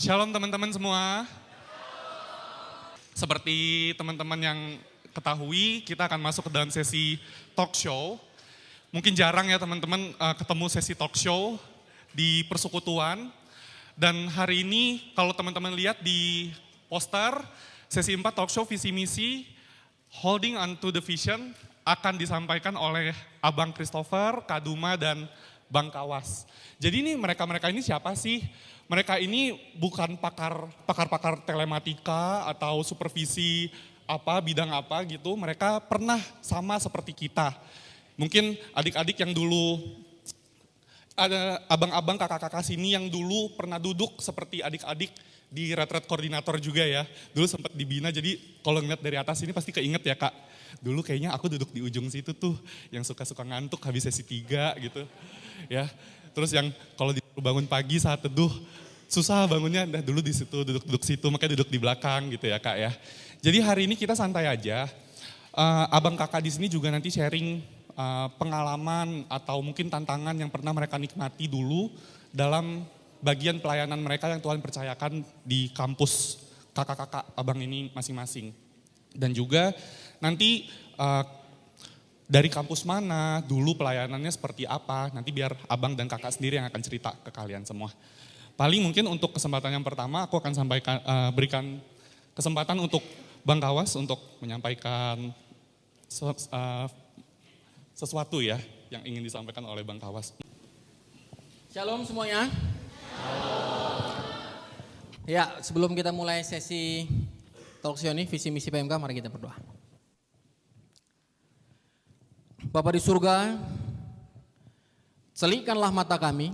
Shalom teman-teman semua. Seperti teman-teman yang ketahui, kita akan masuk ke dalam sesi talk show. Mungkin jarang ya teman-teman ketemu sesi talk show di persekutuan. Dan hari ini kalau teman-teman lihat di poster, sesi 4 talk show visi misi Holding onto the Vision akan disampaikan oleh Abang Christopher, Kak Duma, dan Bang Kawas. Jadi ini mereka-mereka ini siapa sih? Mereka ini bukan pakar telematika atau supervisi bidang apa gitu. Mereka pernah sama seperti kita. Mungkin adik-adik yang dulu, ada abang-abang kakak-kakak sini yang dulu pernah duduk seperti adik-adik di retret koordinator juga ya. Dulu sempat dibina, jadi kalau ngeliat dari atas ini pasti keinget ya Kak. Dulu kayaknya aku duduk di ujung situ tuh, yang suka-suka ngantuk habis sesi 3 gitu. Ya, terus yang kalau disuruh bangun pagi saat teduh, susah bangunnya, dulu di situ, duduk situ, makanya duduk di belakang gitu ya Kak ya. Jadi hari ini kita santai aja. Abang kakak di sini juga nanti sharing pengalaman atau mungkin tantangan yang pernah mereka nikmati dulu dalam bagian pelayanan mereka yang Tuhan percayakan di kampus kakak-kakak abang ini masing-masing. Dan juga nanti dari kampus mana, dulu pelayanannya seperti apa, nanti biar abang dan kakak sendiri yang akan cerita ke kalian semua. Paling mungkin untuk kesempatan yang pertama aku akan berikan kesempatan untuk Bang Kawas untuk menyampaikan sesuatu ya yang ingin disampaikan oleh Bang Kawas. Shalom semuanya. Ya, sebelum kita mulai sesi talk show ini, visi misi PMK, mari kita berdoa. Bapa di surga, selipkanlah mata kami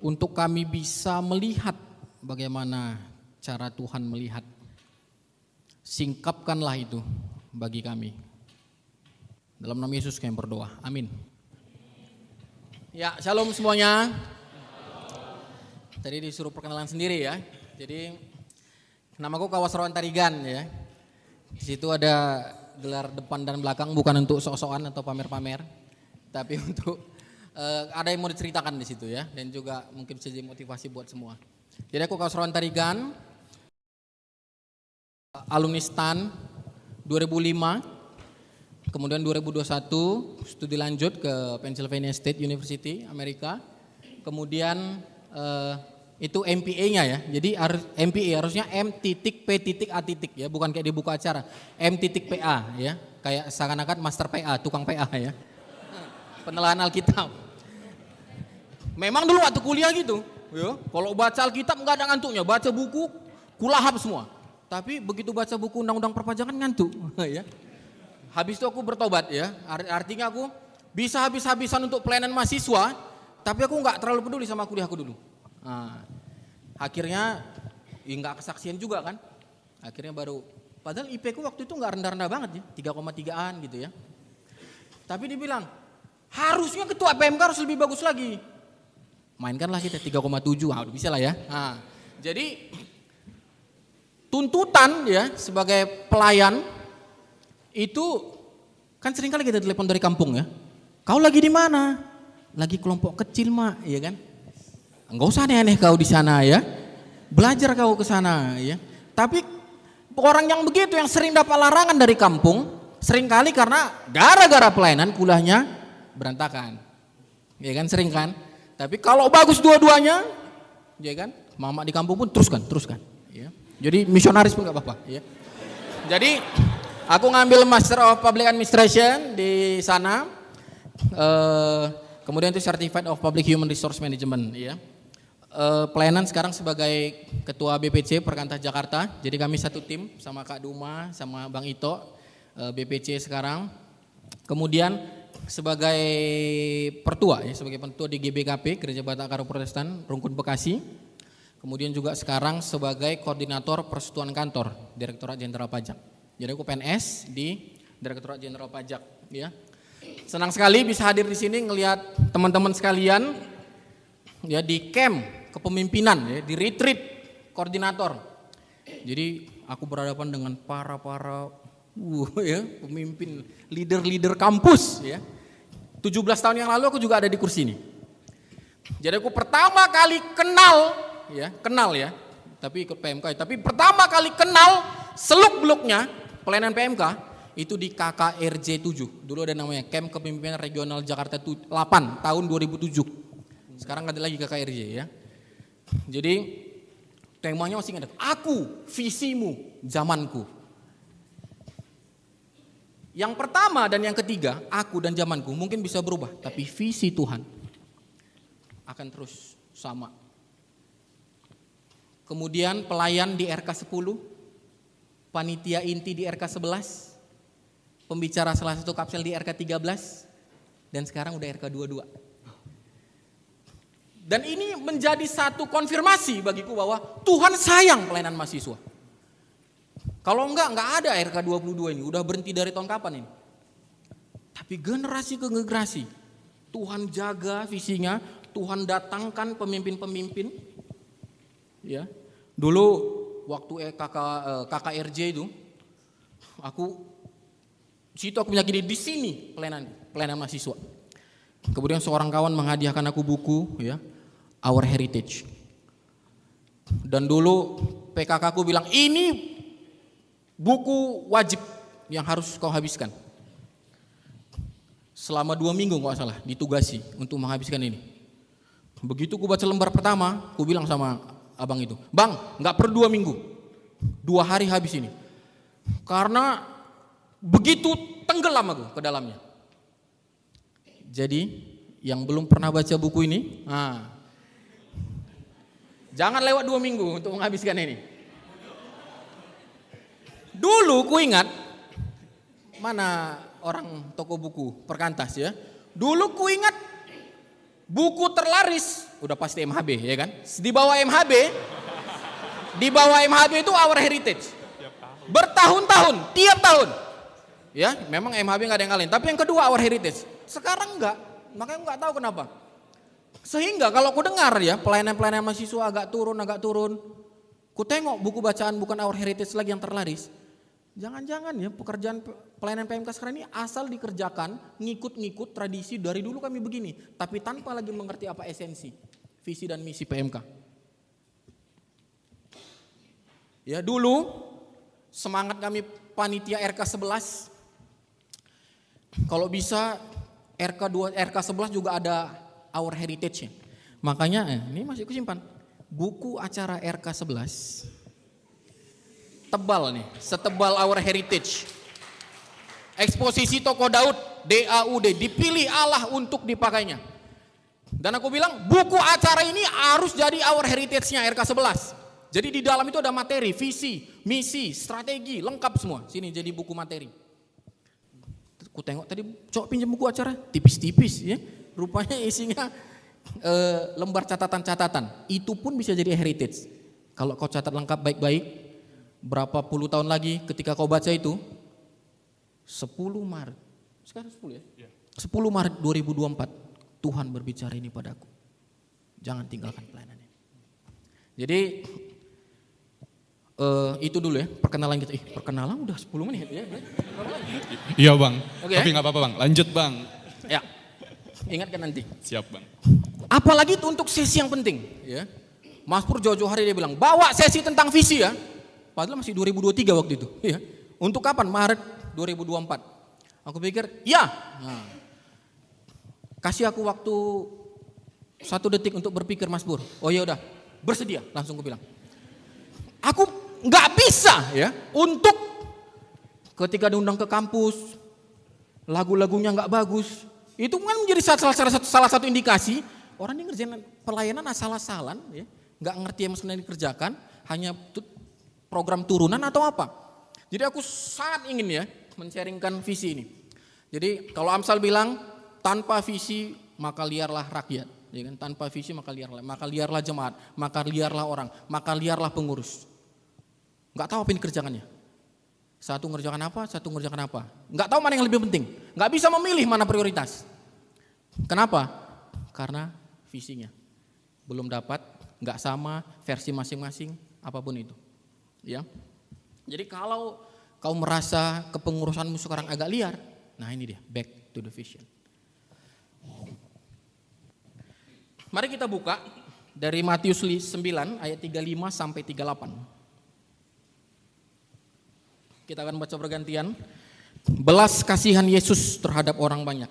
untuk kami bisa melihat bagaimana cara Tuhan melihat. Singkapkanlah itu bagi kami. Dalam nama Yesus kami berdoa. Amin. Ya, shalom semuanya. Tadi disuruh perkenalan sendiri ya. Jadi namaku Kawas Rawan Tarigan ya. Di situ ada gelar depan dan belakang, bukan untuk sok-sokan atau pamer-pamer, tapi untuk ada yang mau diceritakan di situ ya, dan juga mungkin bisa jadi motivasi buat semua. Jadi aku Kawas Rawan Tarigan, alumni STAN 2005, kemudian 2021 studi lanjut ke Pennsylvania State University Amerika, kemudian itu MPA-nya ya, jadi MPA harusnya M.P.A. ya, bukan kayak di buku acara M.PA ya, kayak seakan-akan master PA, tukang PA ya, penelaahan Alkitab. Memang dulu waktu kuliah gitu, ya, kalau baca Alkitab nggak ada ngantuknya, baca buku kulahap semua. Tapi begitu baca buku undang-undang perpajakan ngantuk, ya. Habis itu aku bertobat ya, artinya aku bisa habis-habisan untuk pelayanan mahasiswa, tapi aku nggak terlalu peduli sama kuliahku dulu. Nah, akhirnya nggak kesaksian juga kan, akhirnya baru, padahal IP ku waktu itu nggak rendah-rendah banget ya, 3,3an gitu ya. Tapi dibilang harusnya ketua PMK harus lebih bagus lagi. Mainkanlah kita 3,7, udah bisa lah ya. Nah, jadi tuntutan ya sebagai pelayan itu kan seringkali kita telepon dari kampung ya. Kau lagi di mana? Lagi kelompok kecil mak, ya kan? Enggak usah aneh-aneh kau di sana ya. Belajar kau ke sana ya. Tapi orang yang begitu yang sering dapat larangan dari kampung, seringkali karena gara-gara pelayanan kuliahnya berantakan. Ya kan, sering kan? Tapi kalau bagus dua-duanya, ya kan, mama di kampung pun teruskan, ya. Jadi misionaris pun nggak apa-apa, ya. Jadi aku ngambil Master of Public Administration di sana, kemudian itu Certified of Public Human Resource Management, ya. Pelayanan sekarang sebagai Ketua BPC Perkantas Jakarta. Jadi kami satu tim sama Kak Duma, sama Bang Ito, BPC sekarang. Kemudian sebagai pertua ya, sebagai pentua di GBKP Gereja Batak Karo Protestan Rungkun Bekasi. Kemudian juga sekarang sebagai koordinator Persekutuan Kantor Direktorat Jenderal Pajak. Jadi aku PNS di Direktorat Jenderal Pajak ya. Senang sekali bisa hadir di sini ngelihat teman-teman sekalian ya di camp kepemimpinan ya, di retreat koordinator. Jadi aku berhadapan dengan para ya, pemimpin, leader kampus ya. 17 tahun yang lalu aku juga ada di kursi ini. Jadi aku pertama kali kenal ya, tapi ikut PMK. Tapi pertama kali kenal seluk-beluknya pelayanan PMK itu di KKRJ 7. Dulu ada namanya Camp Kepemimpinan Regional Jakarta 8 tahun 2007. Sekarang ada lagi KKRJ ya. Jadi temanya masih ingat. Aku, visimu, zamanku. Yang pertama dan yang ketiga, aku dan zamanku mungkin bisa berubah, tapi visi Tuhan akan terus sama. Kemudian pelayan di RK 10, panitia inti di RK 11, pembicara salah satu kapsel di RK 13, dan sekarang udah RK 22. Dan ini menjadi satu konfirmasi bagiku bahwa Tuhan sayang pelayanan mahasiswa. Kalau enggak ada RK 22 ini, udah berhenti dari tahun kapan ini. Tapi generasi ke generasi, Tuhan jaga visinya, Tuhan datangkan pemimpin-pemimpin. Ya, dulu waktu KKRJ itu, aku meyakini di sini pelayanan mahasiswa. Kemudian seorang kawan menghadiahkan aku buku, ya, Our Heritage. Dan dulu PKK aku bilang ini buku wajib yang harus kau habiskan. Selama 2 minggu kalau salah ditugasi untuk menghabiskan ini. Begitu ku baca lembar pertama, ku bilang sama abang itu, "Bang, nggak perlu 2 minggu, 2 hari habis ini." Karena begitu tenggelam aku ke dalamnya. Jadi yang belum pernah baca buku ini, jangan lewat 2 minggu untuk menghabiskan ini. Dulu ku ingat, mana orang toko buku Perkantas ya. Dulu ku ingat buku terlaris udah pasti MHB ya kan. Di bawah MHB itu Our Heritage. Bertahun-tahun, tiap tahun. Ya, memang MHB nggak ada yang ngalahin. Tapi yang kedua Our Heritage. Sekarang enggak, makanya nggak tahu kenapa. Sehingga kalau ku dengar ya pelayanan mahasiswa agak turun. Ku tengok buku bacaan bukan Our Heritage lagi yang terlaris. Jangan-jangan ya pekerjaan pelayanan PMK sekarang ini asal dikerjakan ngikut-ngikut tradisi dari dulu kami begini, tapi tanpa lagi mengerti apa esensi, visi dan misi PMK. Ya dulu semangat kami panitia RK 11, kalau bisa RK 11 juga ada Our Heritage-nya. Makanya ini masih kusimpan buku acara RK 11. Tebal nih, setebal Our Heritage. Eksposisi tokoh Daud, DAUD, dipilih Allah untuk dipakainya. Dan aku bilang buku acara ini harus jadi Our Heritage-nya RK 11. Jadi di dalam itu ada materi, visi, misi, strategi, lengkap semua. Sini jadi buku materi. Aku tengok tadi, coba pinjam buku acara, tipis-tipis ya. Rupanya isinya lembar catatan-catatan. Itu pun bisa jadi heritage. Kalau kau catat lengkap baik-baik, berapa puluh tahun lagi ketika kau baca itu 10 Maret sekarang 10 ya? 10 Maret 2024 Tuhan berbicara ini padaku, jangan tinggalkan pelayanan ini. Jadi itu dulu ya perkenalan kita. Perkenalan udah 10 menit ya. Iya bang, okay, tapi nggak apa-apa bang, lanjut bang. Ya, ingatkan nanti. Siap bang. Apalagi itu untuk sesi yang penting ya. Mas Pur jauh-jauh hari dia bilang bawa sesi tentang visi ya. Padahal masih 2023 waktu itu. Ya. Untuk kapan? Maret 2024. Aku pikir, ya. Nah. Kasih aku waktu 1 detik untuk berpikir Mas Pur. Oh ya udah, bersedia. Langsung aku bilang. Aku nggak bisa ya untuk ketika diundang ke kampus, lagu-lagunya nggak bagus. Itu kan menjadi salah satu indikasi orang yang ngerjain pelayanan asal-asalan, ya, nggak ngerti yang sebenarnya dikerjakan, hanya program turunan atau apa. Jadi aku sangat ingin ya men-sharingkan visi ini. Jadi kalau Amsal bilang tanpa visi maka liarlah rakyat, ya kan? Tanpa visi maka liarlah jemaat, maka liarlah orang, maka liarlah pengurus. Nggak tahu apa yang dikerjakannya. Satu ngerjakan apa, satu ngerjakan apa. Nggak tahu mana yang lebih penting. Nggak bisa memilih mana prioritas. Kenapa? Karena visinya belum dapat, nggak sama, versi masing-masing, apapun itu. Ya. Jadi kalau kau merasa kepengurusanmu sekarang agak liar, nah ini dia, back to the vision. Mari kita buka dari Matius 9 ayat 35 sampai 38. Kita akan baca bergantian. Belas kasihan Yesus terhadap orang banyak.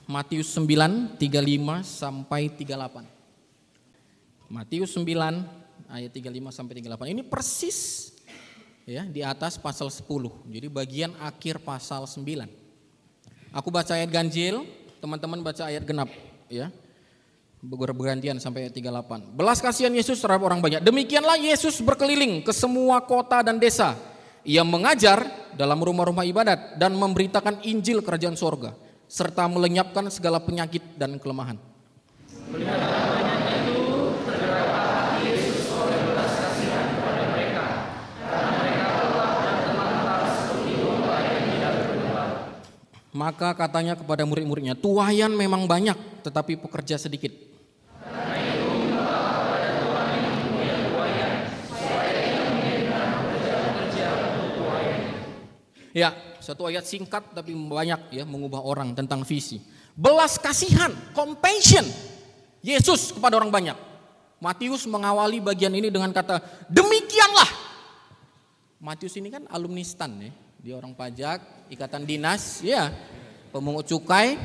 Matius 9, 35 sampai 38. Matius 9 ayat 35 sampai 38. Ini persis ya di atas pasal 10. Jadi bagian akhir pasal 9. Aku baca ayat ganjil, teman-teman baca ayat genap ya. Bergantian sampai ayat 38. Belas kasihan Yesus terhadap orang banyak. Demikianlah Yesus berkeliling ke semua kota dan desa. Ia mengajar dalam rumah-rumah ibadat dan memberitakan Injil kerajaan sorga, serta melenyapkan segala penyakit dan kelemahan. Maka katanya kepada murid-muridnya, tuaian memang banyak, tetapi pekerja sedikit. Ya, satu ayat singkat tapi banyak ya mengubah orang tentang visi. Belas kasihan, compassion Yesus kepada orang banyak. Matius mengawali bagian ini dengan kata demikianlah. Matius ini kan alumni STAN ya. Dia orang pajak, ikatan dinas, ya pemungut cukai,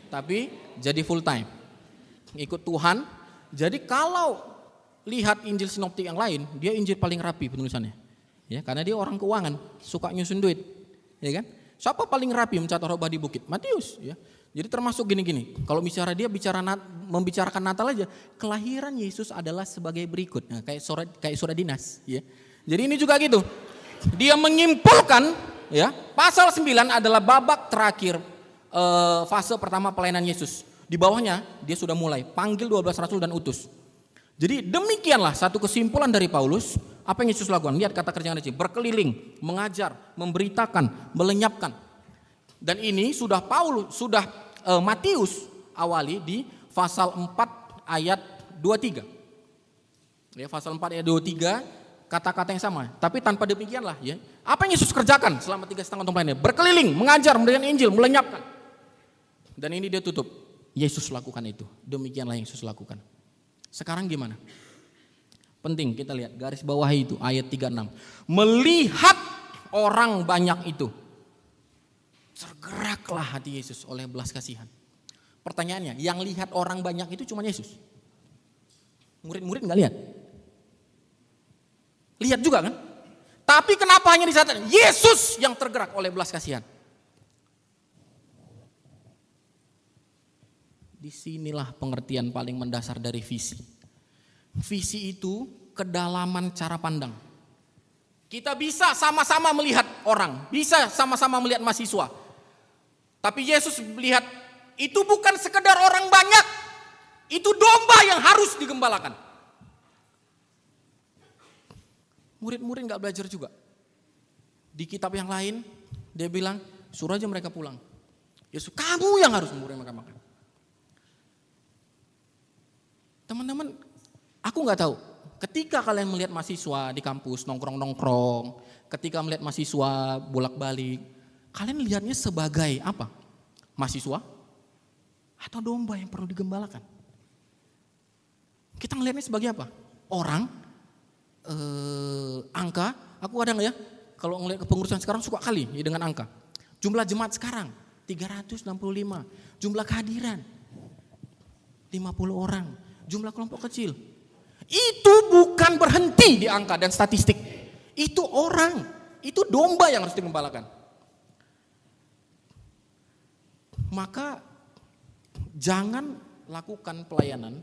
tapi jadi full time. Ikut Tuhan. Jadi kalau lihat Injil sinoptik yang lain, dia Injil paling rapi penulisannya. Ya, karena dia orang keuangan, suka nyusun duit. Ya kan? Siapa paling rapi mencatat khotbah di bukit? Matius, ya. Jadi termasuk gini-gini. Kalau bicara dia membicarakan Natal aja, kelahiran Yesus adalah sebagai berikut. Nah, kayak surat dinas, ya. Jadi ini juga gitu. Dia menyimpulkan, ya, pasal 9 adalah babak terakhir fase pertama pelayanan Yesus. Di bawahnya dia sudah mulai panggil 12 rasul dan utus. Jadi demikianlah satu kesimpulan dari Paulus. Apa yang Yesus lakukan? Lihat kata kerjaan di sini, berkeliling, mengajar, memberitakan, melenyapkan. Dan ini sudah Matius awali di pasal 4 ayat 23. Ya, pasal 4 ayat 23 kata-kata yang sama, tapi tanpa demikianlah ya. Apa yang Yesus kerjakan selama 3,5 tahun pelayanannya? Berkeliling, mengajar, memberikan Injil, melenyapkan. Dan ini dia tutup. Yesus lakukan itu. Demikianlah yang Yesus lakukan. Sekarang gimana? Penting kita lihat garis bawah itu ayat 36. Melihat orang banyak itu, tergeraklah hati Yesus oleh belas kasihan. Pertanyaannya, yang lihat orang banyak itu cuma Yesus? Murid-murid gak lihat? Lihat juga kan? Tapi kenapa hanya disatakan Yesus yang tergerak oleh belas kasihan? Disinilah pengertian paling mendasar dari visi. Visi itu kedalaman cara pandang. Kita bisa sama-sama melihat orang, bisa sama-sama melihat mahasiswa. Tapi Yesus melihat itu bukan sekedar orang banyak, itu domba yang harus digembalakan. Murid-murid gak belajar juga. Di kitab yang lain dia bilang suruh aja mereka pulang. Yesus, kamu yang harus memberi mereka makan. Teman-teman, aku gak tahu. Ketika kalian melihat mahasiswa di kampus nongkrong-nongkrong, ketika melihat mahasiswa bolak-balik, kalian lihatnya sebagai apa? Mahasiswa atau domba yang perlu digembalakan? Kita melihatnya sebagai apa? Orang, angka. Aku kadang ya, kalau ngelihat kepengurusan sekarang suka kali ya dengan angka. Jumlah jemaat sekarang 365, jumlah kehadiran 50 orang, jumlah kelompok kecil. Itu bukan berhenti di angka dan statistik. Itu orang, itu domba yang harus digembalakan. Maka jangan lakukan pelayanan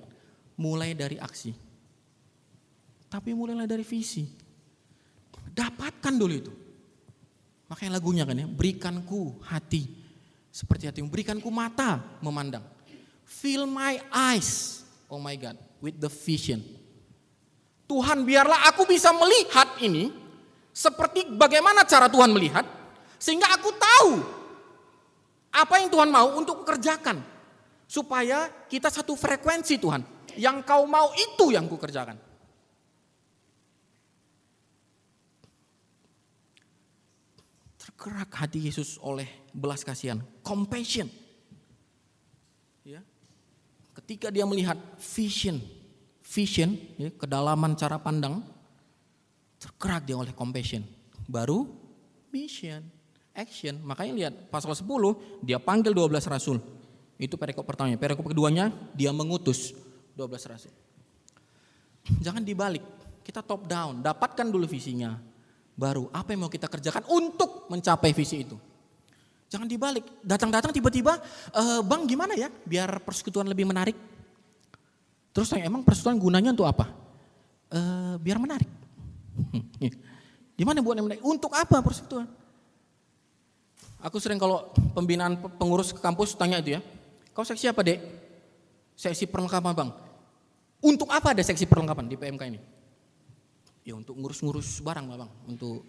mulai dari aksi. Tapi mulailah dari visi. Dapatkan dulu itu. Makanya lagunya kan ya, berikanku hati seperti hatimu, berikanku mata memandang. Fill my eyes, oh my God, with the vision. Tuhan, biarlah aku bisa melihat ini seperti bagaimana cara Tuhan melihat, sehingga aku tahu apa yang Tuhan mau untuk kerjakan, supaya kita satu frekuensi. Tuhan, yang kau mau itu yang ku kerjakan. Tergerak hati Yesus oleh belas kasihan, compassion. Ya. Ketika dia melihat vision, vision, ya, kedalaman cara pandang, tergerak dia oleh compassion. Baru mission, action. Makanya lihat pasal 10 dia panggil 12 rasul. Itu perikop pertamanya. Perikop keduanya dia mengutus 12 rasul. Jangan dibalik. Kita top down, dapatkan dulu visinya. Baru apa yang mau kita kerjakan untuk mencapai visi itu. Jangan dibalik. Datang-datang tiba-tiba, Bang gimana ya biar persekutuan lebih menarik? Terus tanya, emang persekutuan gunanya untuk apa? Biar menarik. Gimana buat yang menarik? Untuk apa persekutuan? Aku sering kalau pembinaan pengurus ke kampus tanya itu ya. Kau seksi apa, Dek? Seksi perlengkapan, Bang. Untuk apa ada seksi perlengkapan di PMK ini? Ya untuk ngurus-ngurus barang lah, Bang. Untuk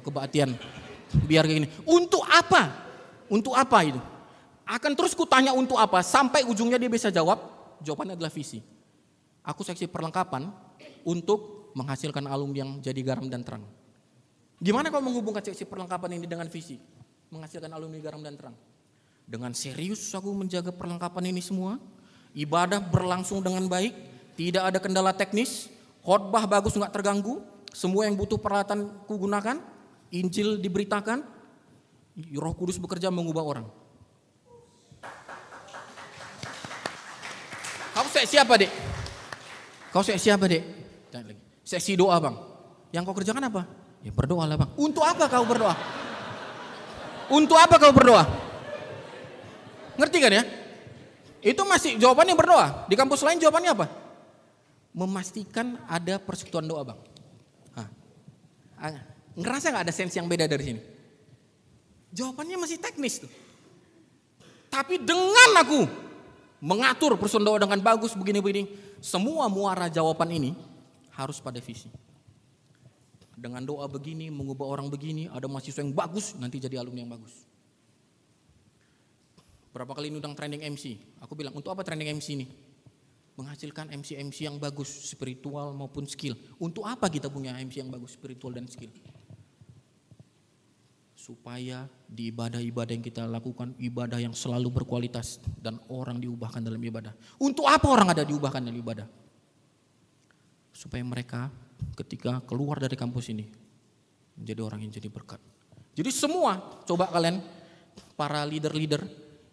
kebaktian. Biar kayak gini. Untuk apa? Untuk apa itu? Akan terus kutanya untuk apa sampai ujungnya dia bisa jawab. Jawabannya adalah visi. Aku seksi perlengkapan untuk menghasilkan alumni yang jadi garam dan terang. Gimana kau menghubungkan seksi perlengkapan ini dengan visi? Menghasilkan alumni garam dan terang. Dengan serius aku menjaga perlengkapan ini semua. Ibadah berlangsung dengan baik. Tidak ada kendala teknis. Khotbah bagus nggak terganggu. Semua yang butuh peralatan ku gunakan. Injil diberitakan. Roh Kudus bekerja mengubah orang. Kau seksi apa, Dek? Kau seksi apa, Dek? Tanya lagi. Seksi doa, Bang. Yang kau kerjakan apa? Ya berdoa lah, Bang. Untuk apa kau berdoa? Untuk apa kau berdoa? Ngerti kan ya? Itu masih jawabannya berdoa. Di kampus lain jawabannya apa? Memastikan ada persekutuan doa, Bang. Ngerasa gak ada sense yang beda dari sini? Jawabannya masih teknis tuh. Tapi dengan aku mengatur persekutuan doa dengan bagus begini-begini, semua muara jawaban ini harus pada visi. Dengan doa begini, mengubah orang begini, ada mahasiswa yang bagus, nanti jadi alumni yang bagus. Berapa kali undang training MC, aku bilang untuk apa training MC ini? Menghasilkan MC-MC yang bagus, spiritual maupun skill. Untuk apa kita punya MC yang bagus, spiritual dan skill? Supaya di ibadah-ibadah yang kita lakukan, ibadah yang selalu berkualitas dan orang diubahkan dalam ibadah. Untuk apa orang ada diubahkan dalam ibadah? Supaya mereka ketika keluar dari kampus ini menjadi orang yang jadi berkat. Jadi semua, coba kalian para leader-leader,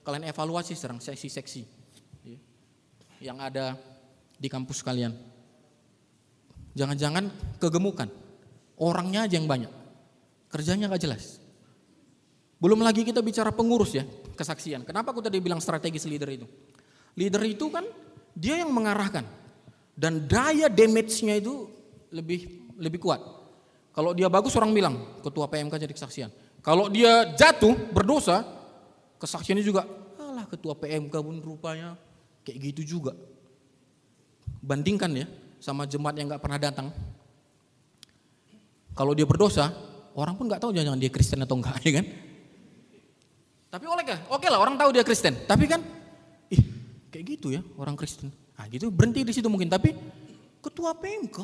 kalian evaluasi sekarang seksi-seksi yang ada di kampus kalian. Jangan-jangan kegemukan, orangnya aja yang banyak, kerjanya gak jelas. Belum lagi kita bicara pengurus ya, kesaksian. Kenapa aku tadi bilang strategis leader itu? Leader itu kan dia yang mengarahkan dan daya damage-nya itu lebih kuat. Kalau dia bagus orang bilang ketua PMK jadi kesaksian. Kalau dia jatuh berdosa, kesaksiannya juga alah ketua PMK pun rupanya kayak gitu juga. Bandingkan ya sama jemaat yang gak pernah datang. Kalau dia berdosa, orang pun gak tahu jangan dia Kristen atau enggak, ya kan? Tapi oke lah orang tahu dia Kristen. Tapi kan, kayak gitu ya orang Kristen. Nah gitu berhenti di situ mungkin. Tapi ketua PMK,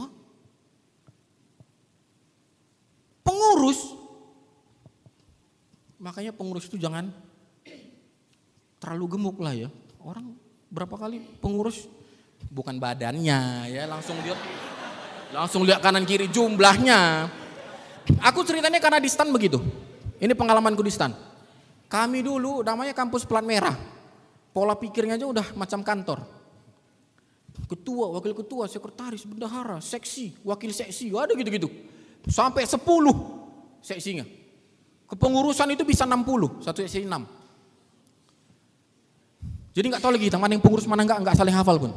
pengurus, makanya pengurus itu jangan terlalu gemuk lah ya. Orang berapa kali pengurus bukan badannya ya langsung lihat kanan kiri jumlahnya. Aku ceritanya karena di STAN begitu. Ini pengalamanku di STAN. Kami dulu namanya kampus plat merah. Pola pikirnya aja udah macam kantor. Ketua, wakil ketua, sekretaris, bendahara, seksi, wakil seksi, ada gitu-gitu. Sampai 10 seksinya. Kepengurusan itu bisa 60, satu seksi 6. Jadi gak tahu lagi kita mana yang pengurus mana enggak saling hafal pun.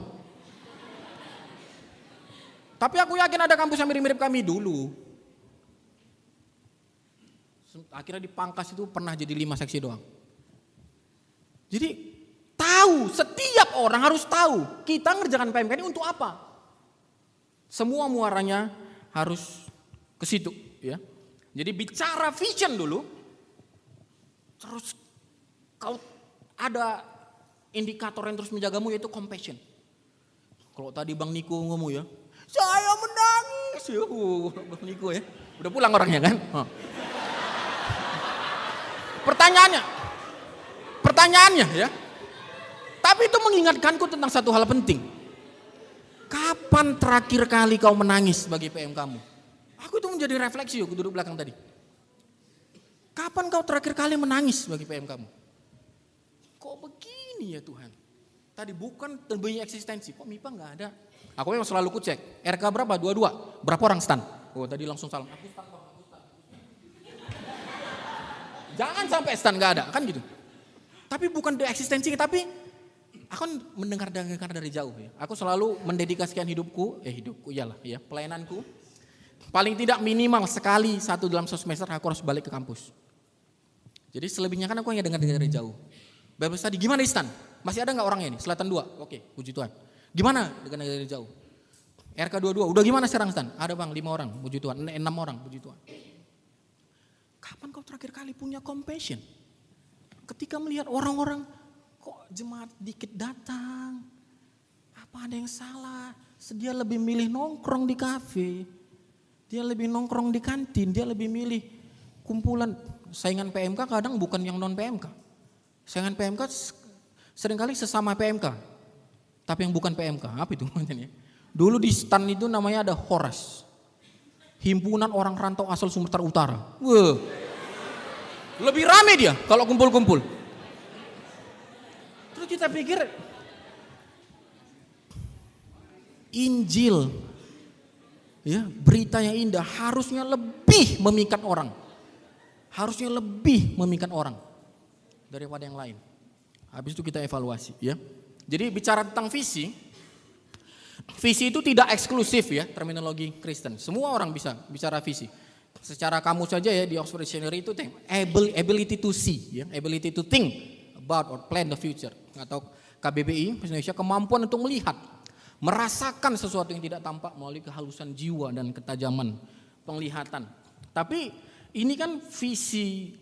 Tapi aku yakin ada kampus yang mirip-mirip kami dulu. Akhirnya di Pangkas itu pernah jadi 5 seksi doang. Jadi tahu, setiap orang harus tahu kita ngerjakan PMK ini untuk apa. Semua muaranya harus ke situ ya. Jadi bicara vision dulu, terus kau ada indikator yang terus menjagamu yaitu compassion. Kalau tadi Bang Niko ngomong ya, saya menangis. Bang Niko ya, udah pulang orangnya kan. Pertanyaannya ya. Tapi itu mengingatkanku tentang satu hal penting. Kapan Kapan terakhir kali kau menangis bagi PM kamu? Aku itu menjadi refleksi, aku duduk belakang tadi. Kapan kau terakhir kali menangis bagi PM kamu? Kok begini ya Tuhan? Tadi bukan terbanyak eksistensi, kok MIPA nggak ada? Aku memang selalu kucek, RK berapa? 22, berapa orang stan? Oh tadi langsung salam, aku stan. Jangan sampai stan nggak ada, kan gitu. Tapi bukan eksistensi, tapi aku mendengar dari jauh ya. Aku selalu mendedikasikan hidupku iyalah ya, pelayananku. Paling tidak minimal sekali satu dalam semester aku harus balik ke kampus. Jadi selebihnya kan aku hanya dengar dari jauh. Bible study, gimana di stan? Masih ada nggak orangnya ini? Selatan 2, oke, puji Tuhan. Gimana? Dengar dari jauh. RK 22, udah gimana sekarang stan? Ada bang, 5 orang, puji Tuhan. 6 orang, puji Tuhan. Kapan kau terakhir kali punya compassion? Ketika melihat orang-orang kok jemaat dikit datang, apa ada yang salah? Dia lebih milih nongkrong di kafe, dia lebih nongkrong di kantin, dia lebih milih kumpulan. Saingan PMK kadang bukan yang non PMK. Saingan PMK seringkali sesama PMK, tapi yang bukan PMK. Apa itu namanya? Dulu di stan itu namanya ada Horas, himpunan orang rantau asal Sumatera Utara. Wah, lebih rame dia kalau kumpul-kumpul. Terus kita pikir Injil, ya, berita yang indah harusnya lebih memikat orang. Harusnya lebih memikat orang daripada yang lain. Habis itu kita evaluasi, ya. Jadi bicara tentang visi itu tidak eksklusif ya, terminologi Kristen. Semua orang bisa bicara visi. Secara kamus saja ya di Oxford Dictionary itu ability to see, ya, ability to think about or plan the future. Atau KBBI Indonesia, kemampuan untuk melihat, merasakan sesuatu yang tidak tampak melalui kehalusan jiwa dan ketajaman penglihatan. Tapi ini kan visi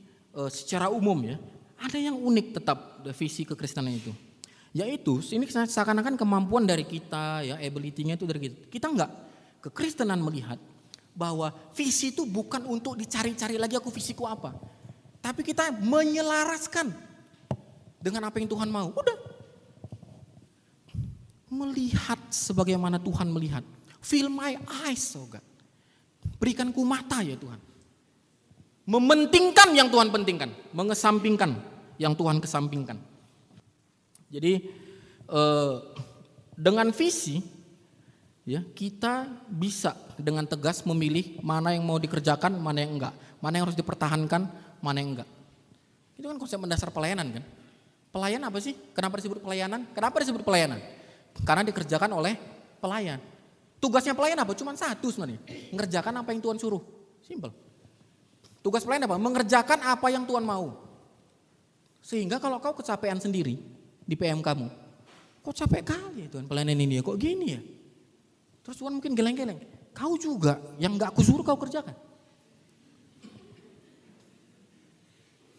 secara umum ya. Ada yang unik tetap visi kekristenan itu. Yaitu ini seakan-akan kemampuan dari kita ya, ability-nya itu dari kita. Kita enggak, kekristenan melihat bahwa visi itu bukan untuk dicari-cari lagi aku visiku apa. Tapi kita menyelaraskan dengan apa yang Tuhan mau. Udah. Melihat sebagaimana Tuhan melihat. Fill my eyes, oh God. Berikanku mata ya Tuhan. Mementingkan yang Tuhan pentingkan, mengesampingkan yang Tuhan kesampingkan. Jadi dengan visi ya, kita bisa dengan tegas memilih mana yang mau dikerjakan, mana yang enggak, mana yang harus dipertahankan, mana yang enggak. Itu kan konsep mendasar pelayanan kan. Pelayan apa sih? Kenapa disebut pelayanan? Kenapa disebut pelayanan? Karena dikerjakan oleh pelayan. Tugasnya pelayan apa? Cuma satu sebenarnya, mengerjakan apa yang Tuhan suruh. Simple. Tugas pelayan apa? Mengerjakan apa yang Tuhan mau. Sehingga kalau kau kecapean sendiri di PM kamu, kok capek kali ya Tuhan pelayanan ini ya, kok gini ya. Terus Tuhan mungkin geleng-geleng, kau juga yang gak kusuruh kau kerjakan.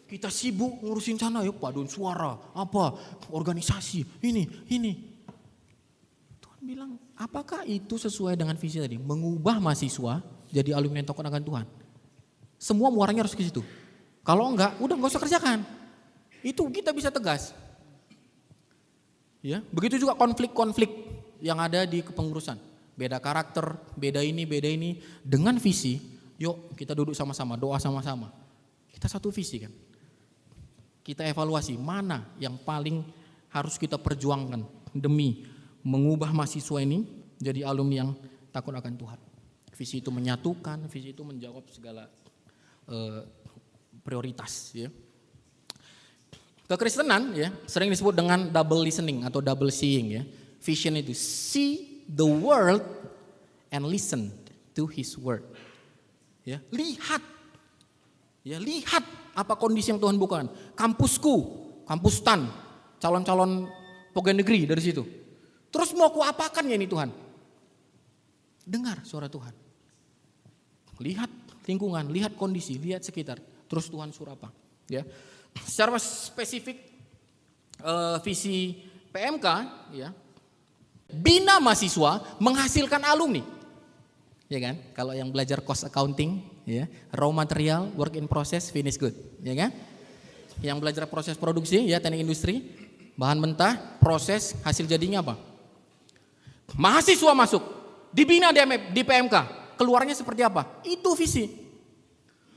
Kita sibuk ngurusin sana ya, paduan suara, apa, organisasi, ini. Tuhan bilang, apakah itu sesuai dengan visi tadi? Mengubah mahasiswa jadi alumni yang takut akan Tuhan. Semua muaranya harus ke situ. Kalau enggak, udah enggak usah kerjakan. Itu kita bisa tegas. Ya, begitu juga konflik-konflik yang ada di kepengurusan. Beda karakter, beda ini. Dengan visi, yuk kita duduk sama-sama, doa sama-sama. Kita satu visi kan. Kita evaluasi mana yang paling harus kita perjuangkan demi mengubah mahasiswa ini jadi alumni yang takut akan Tuhan. Visi itu menyatukan, visi itu menjawab segala prioritas ya. Kekristenan ya sering disebut dengan double listening atau double seeing ya. Vision itu see the world and listen to his word. Ya, lihat apa kondisi yang Tuhan bukakan. Kampusku, kampus STAN, calon-calon pegawai negeri dari situ. Terus mau aku apakan ya ini Tuhan? Dengar suara Tuhan. Lihat lingkungan, lihat kondisi, lihat sekitar. Terus Tuhan suruh apa? Ya. Secara spesifik visi PMK ya. Bina mahasiswa menghasilkan alumni. Ya kan? Kalau yang belajar cost accounting ya, raw material, work in process, finish good, ya kan? Yang belajar proses produksi ya, teknik industri, bahan mentah, proses, hasil jadinya apa? Mahasiswa masuk dibina di PMK. Keluarnya seperti apa? Itu visi.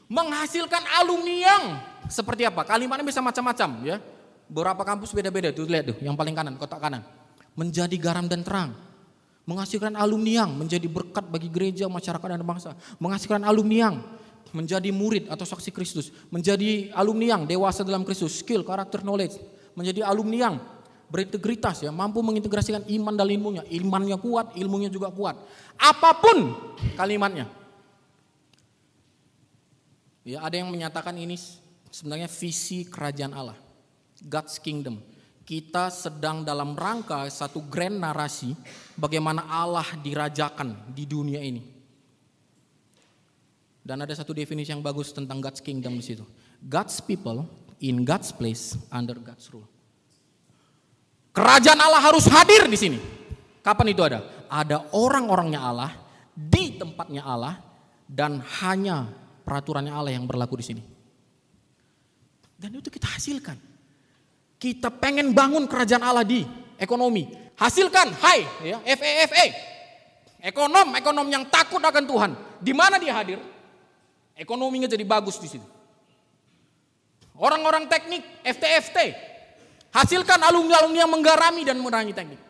Menghasilkan alumni yang seperti apa? Kalimatnya bisa macam-macam ya. Beberapa kampus beda-beda tuh, lihat tuh yang paling kanan, kotak kanan. Menjadi garam dan terang. Menghasilkan alumni yang menjadi berkat bagi gereja, masyarakat dan bangsa. Menghasilkan alumni yang menjadi murid atau saksi Kristus. Menjadi alumni yang dewasa dalam Kristus, skill, karakter, knowledge. Menjadi alumni yang berintegritas ya, mampu mengintegrasikan iman dan ilmunya. Imannya kuat, ilmunya juga kuat. Apapun kalimatnya. Ya, ada yang menyatakan ini sebenarnya visi kerajaan Allah. God's kingdom. Kita sedang dalam rangka satu grand narasi bagaimana Allah dirajakan di dunia ini. Dan ada satu definisi yang bagus tentang God's kingdom di situ. God's people in God's place under God's rule. Kerajaan Allah harus hadir di sini. Kapan itu ada? Ada orang-orangnya Allah di tempatnya Allah dan hanya peraturannya Allah yang berlaku di sini. Dan itu kita hasilkan. Kita pengen bangun kerajaan Allah di ekonomi. Hasilkan, hai, ya, FEFE. Ekonom yang takut akan Tuhan. Di mana dia hadir? Ekonominya jadi bagus di situ. Orang-orang teknik, FTFT. Hasilkan alumni-alumni yang menggarami dan menerangi teknik.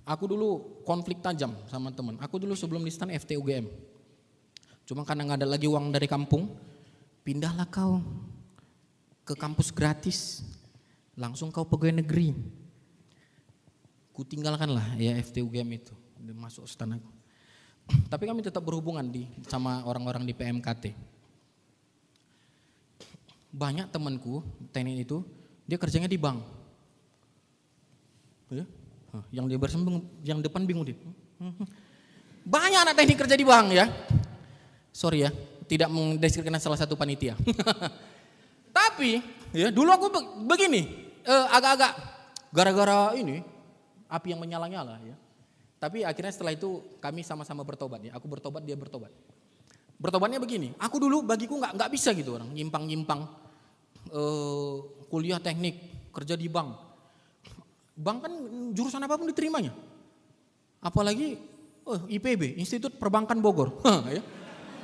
Aku dulu konflik tajam sama teman. Aku dulu sebelum di stan FTUGM. Cuma karena nggak ada lagi uang dari kampung, pindahlah kau ke kampus gratis, langsung kau pegawai negeri. Ku tinggalkanlah ya FTUGM itu, masuk stan aku. Tapi kami tetap berhubungan sama orang-orang di PMKT. Banyak temanku teknik itu, dia kerjanya di bank. Ya, yang di yang depan bingung dia. Banyak anak teknik kerja di bank ya. Sorry ya, tidak mendeskripsikan salah satu panitia. Tapi ya dulu aku begini, agak-agak gara-gara ini api yang menyala-nyala ya. Tapi akhirnya setelah itu kami sama-sama bertobat ya. Aku bertobat, dia bertobat. Bertobatnya begini, aku dulu bagiku nggak bisa gitu orang nyimpang-nyimpang kuliah teknik, kerja di bank. Bank kan jurusan apapun diterimanya. Apalagi IPB, Institut Perbankan Bogor. Ya.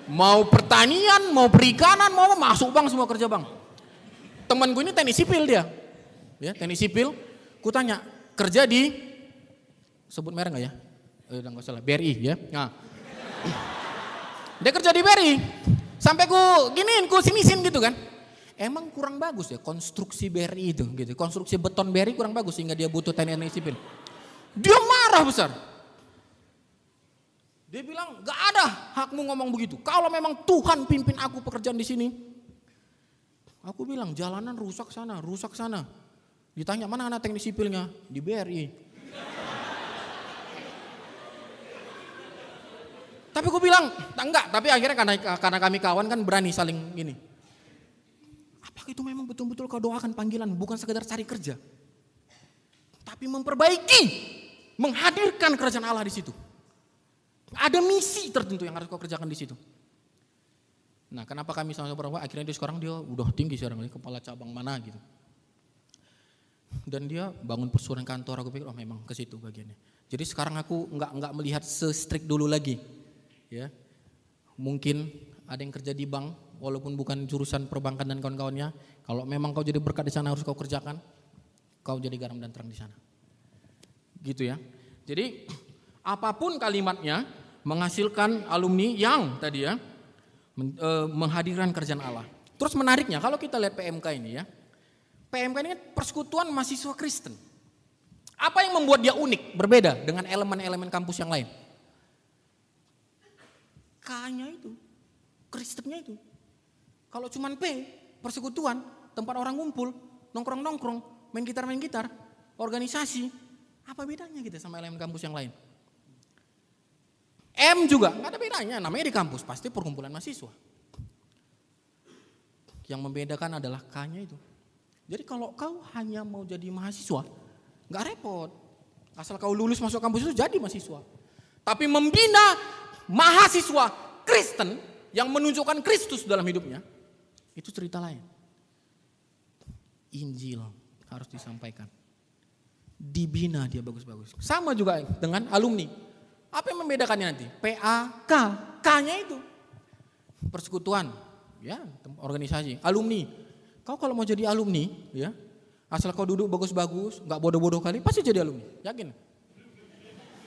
Mau pertanian, mau perikanan, mau masuk bank, semua kerja bank. Temanku ini teknik sipil dia. Ya, teknik sipil. Ku tanya, kerja di sebut merek enggak ya? Enggak salah, BRI ya. Nah. Dia kerja di BRI. Sampai ku giniin, ku sinisin gitu kan. Emang kurang bagus ya konstruksi BRI itu gitu. Konstruksi beton BRI kurang bagus sehingga dia butuh teknik sipil. Dia marah besar. Dia bilang, "Gak ada hakmu ngomong begitu. Kalau memang Tuhan pimpin aku pekerjaan di sini." Aku bilang, "Jalanan rusak sana, rusak sana." Ditanya, "Mana anak teknik sipilnya?" Di BRI. Tapi aku bilang, "Enggak." Tapi akhirnya karena kami kawan kan berani saling gini. Apakah itu memang betul-betul kau doakan panggilan, bukan sekedar cari kerja, tapi memperbaiki, menghadirkan kerajaan Allah di situ. Ada misi tertentu yang harus kau kerjakan di situ. Nah, kenapa kami sama-sama berdoa? Akhirnya dia sekarang dia udah tinggi sekarang, kepala cabang mana gitu. Dan dia bangun persuruhan kantor. Aku pikir memang ke situ bagiannya. Jadi sekarang aku nggak melihat se-strict dulu lagi. Ya, mungkin ada yang kerja di bank, walaupun bukan jurusan perbankan dan kawan-kawannya. Kalau memang kau jadi berkat di sana harus kau kerjakan. Kau jadi garam dan terang di sana. Gitu ya. Jadi apapun kalimatnya menghasilkan alumni yang tadi ya menghadirkan kerjaan Allah. Terus menariknya kalau kita lihat PMK ini ya. PMK ini persekutuan mahasiswa Kristen. Apa yang membuat dia unik, berbeda dengan elemen-elemen kampus yang lain? K-nya itu, Kristennya itu. Kalau cuman P, persekutuan, tempat orang ngumpul, nongkrong-nongkrong, main gitar, organisasi. Apa bedanya kita sama elemen kampus yang lain? M juga, nggak ada bedanya, namanya di kampus, pasti perkumpulan mahasiswa. Yang membedakan adalah K-nya itu. Jadi kalau kau hanya mau jadi mahasiswa, nggak repot. Asal kau lulus masuk kampus itu jadi mahasiswa. Tapi membina mahasiswa Kristen yang menunjukkan Kristus dalam hidupnya, itu cerita lain. Injil harus disampaikan. dibina dia bagus-bagus. Sama juga dengan alumni. Apa yang membedakannya nanti? PAK, K-nya itu persekutuan, ya, organisasi. Alumni. Kau kalau mau jadi alumni, ya, asal kau duduk bagus-bagus, nggak bodoh-bodoh kali, pasti jadi alumni. Yakin?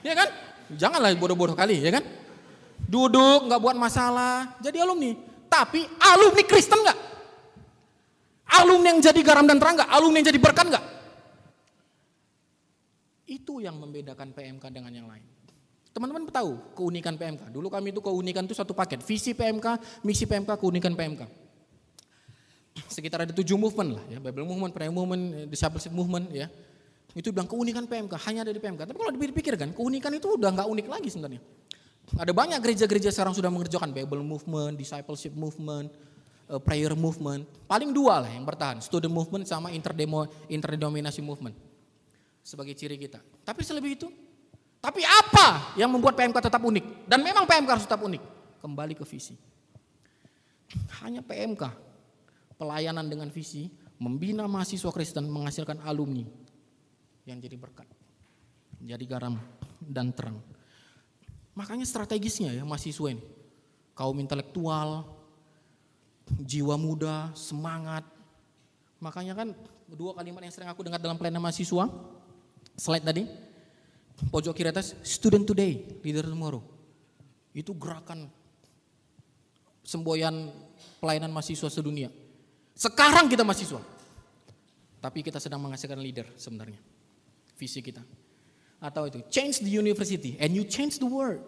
Ya kan? Janganlah bodoh-bodoh kali, ya kan? Duduk, nggak buat masalah, jadi alumni. Tapi alumni Kristen nggak? Alumni yang jadi garam dan terang nggak? Alumni yang jadi berkat nggak? Itu yang membedakan PMK dengan yang lain. Teman-teman tahu keunikan PMK. Dulu kami itu keunikan itu satu paket. Visi PMK, misi PMK, keunikan PMK. Sekitar ada 7 movement lah ya. Bible movement, prayer movement, discipleship movement ya. Itu bilang keunikan PMK, hanya ada di PMK. Tapi kalau dipikirkan, keunikan itu udah nggak unik lagi sebenarnya. Ada banyak gereja-gereja sekarang sudah mengerjakan Bible movement, discipleship movement, prayer movement. Paling 2 lah yang bertahan, student movement sama interdenominasi movement. Sebagai ciri kita. Tapi selebih itu, tapi apa yang membuat PMK tetap unik? Dan memang PMK harus tetap unik. Kembali ke visi. Hanya PMK, pelayanan dengan visi, membina mahasiswa Kristen, menghasilkan alumni yang jadi berkat, jadi garam dan terang. Makanya strategisnya ya mahasiswa ini, kaum intelektual, jiwa muda, semangat. Makanya kan 2 kalimat yang sering aku dengar dalam pelayanan mahasiswa, slide tadi, pojok kiri atas, student today, leader tomorrow. Itu gerakan semboyan pelayanan mahasiswa sedunia. Sekarang kita mahasiswa, tapi kita sedang menghasilkan leader sebenarnya. Visi kita. Atau itu, change the university and you change the world.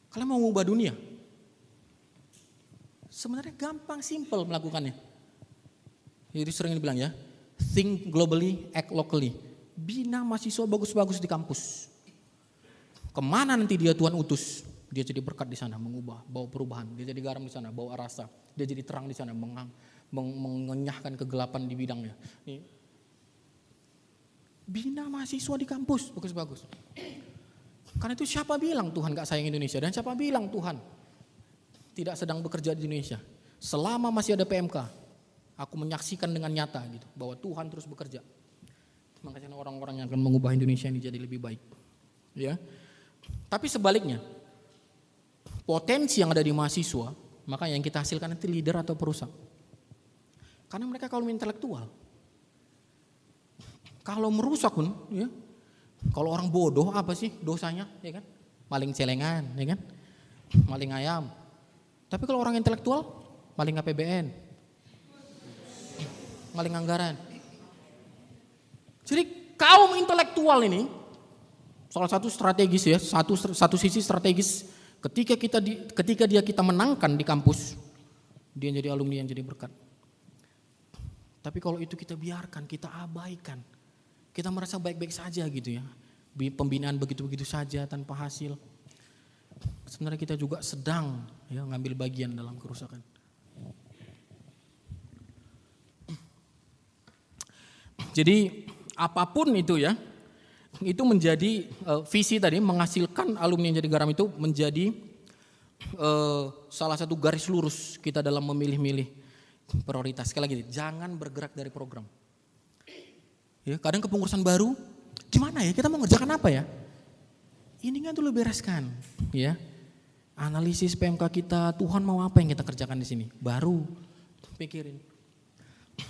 Kalian mau mengubah dunia? Sebenarnya gampang, simple melakukannya. Jadi sering dibilang ya, think globally, act locally. Bina mahasiswa bagus-bagus di kampus. Kemana nanti dia Tuhan utus? Dia jadi berkat di sana, mengubah, bawa perubahan. Dia jadi garam di sana, bawa rasa. Dia jadi terang di sana, mengenyahkan kegelapan di bidangnya. Bina mahasiswa di kampus, bagus-bagus. Karena itu siapa bilang Tuhan gak sayang Indonesia? Dan siapa bilang Tuhan tidak sedang bekerja di Indonesia? Selama masih ada PMK, aku menyaksikan dengan nyata gitu, bahwa Tuhan terus bekerja. Makanya orang-orang yang akan mengubah Indonesia ini jadi lebih baik. Ya. Tapi sebaliknya, potensi yang ada di mahasiswa, maka yang kita hasilkan nanti leader atau perusak. Karena mereka kaum intelektual. Kalau merusak pun, ya, kalau orang bodoh apa sih dosanya, ya kan? Maling celengan, ya kan? Maling ayam. Tapi kalau orang intelektual, maling APBN, maling anggaran. Jadi kaum intelektual ini salah satu strategis ya, satu sisi strategis ketika kita menangkan di kampus, dia jadi alumni yang jadi berkat. Tapi kalau itu kita biarkan, kita abaikan, kita merasa baik-baik saja gitu ya, pembinaan begitu-begitu saja tanpa hasil. Sebenarnya kita juga sedang ya ngambil bagian dalam kerusakan. Jadi apapun itu ya, itu menjadi visi tadi menghasilkan alumni yang jadi garam itu menjadi salah satu garis lurus kita dalam memilih-milih prioritas. Sekali lagi, jangan bergerak dari program. Ya, kadang kepengurusan baru, gimana ya kita mau ngerjakan apa ya? Ini kan dulu bereskan, ya. Analisis PMK kita, Tuhan mau apa yang kita kerjakan di sini? Baru pikirin.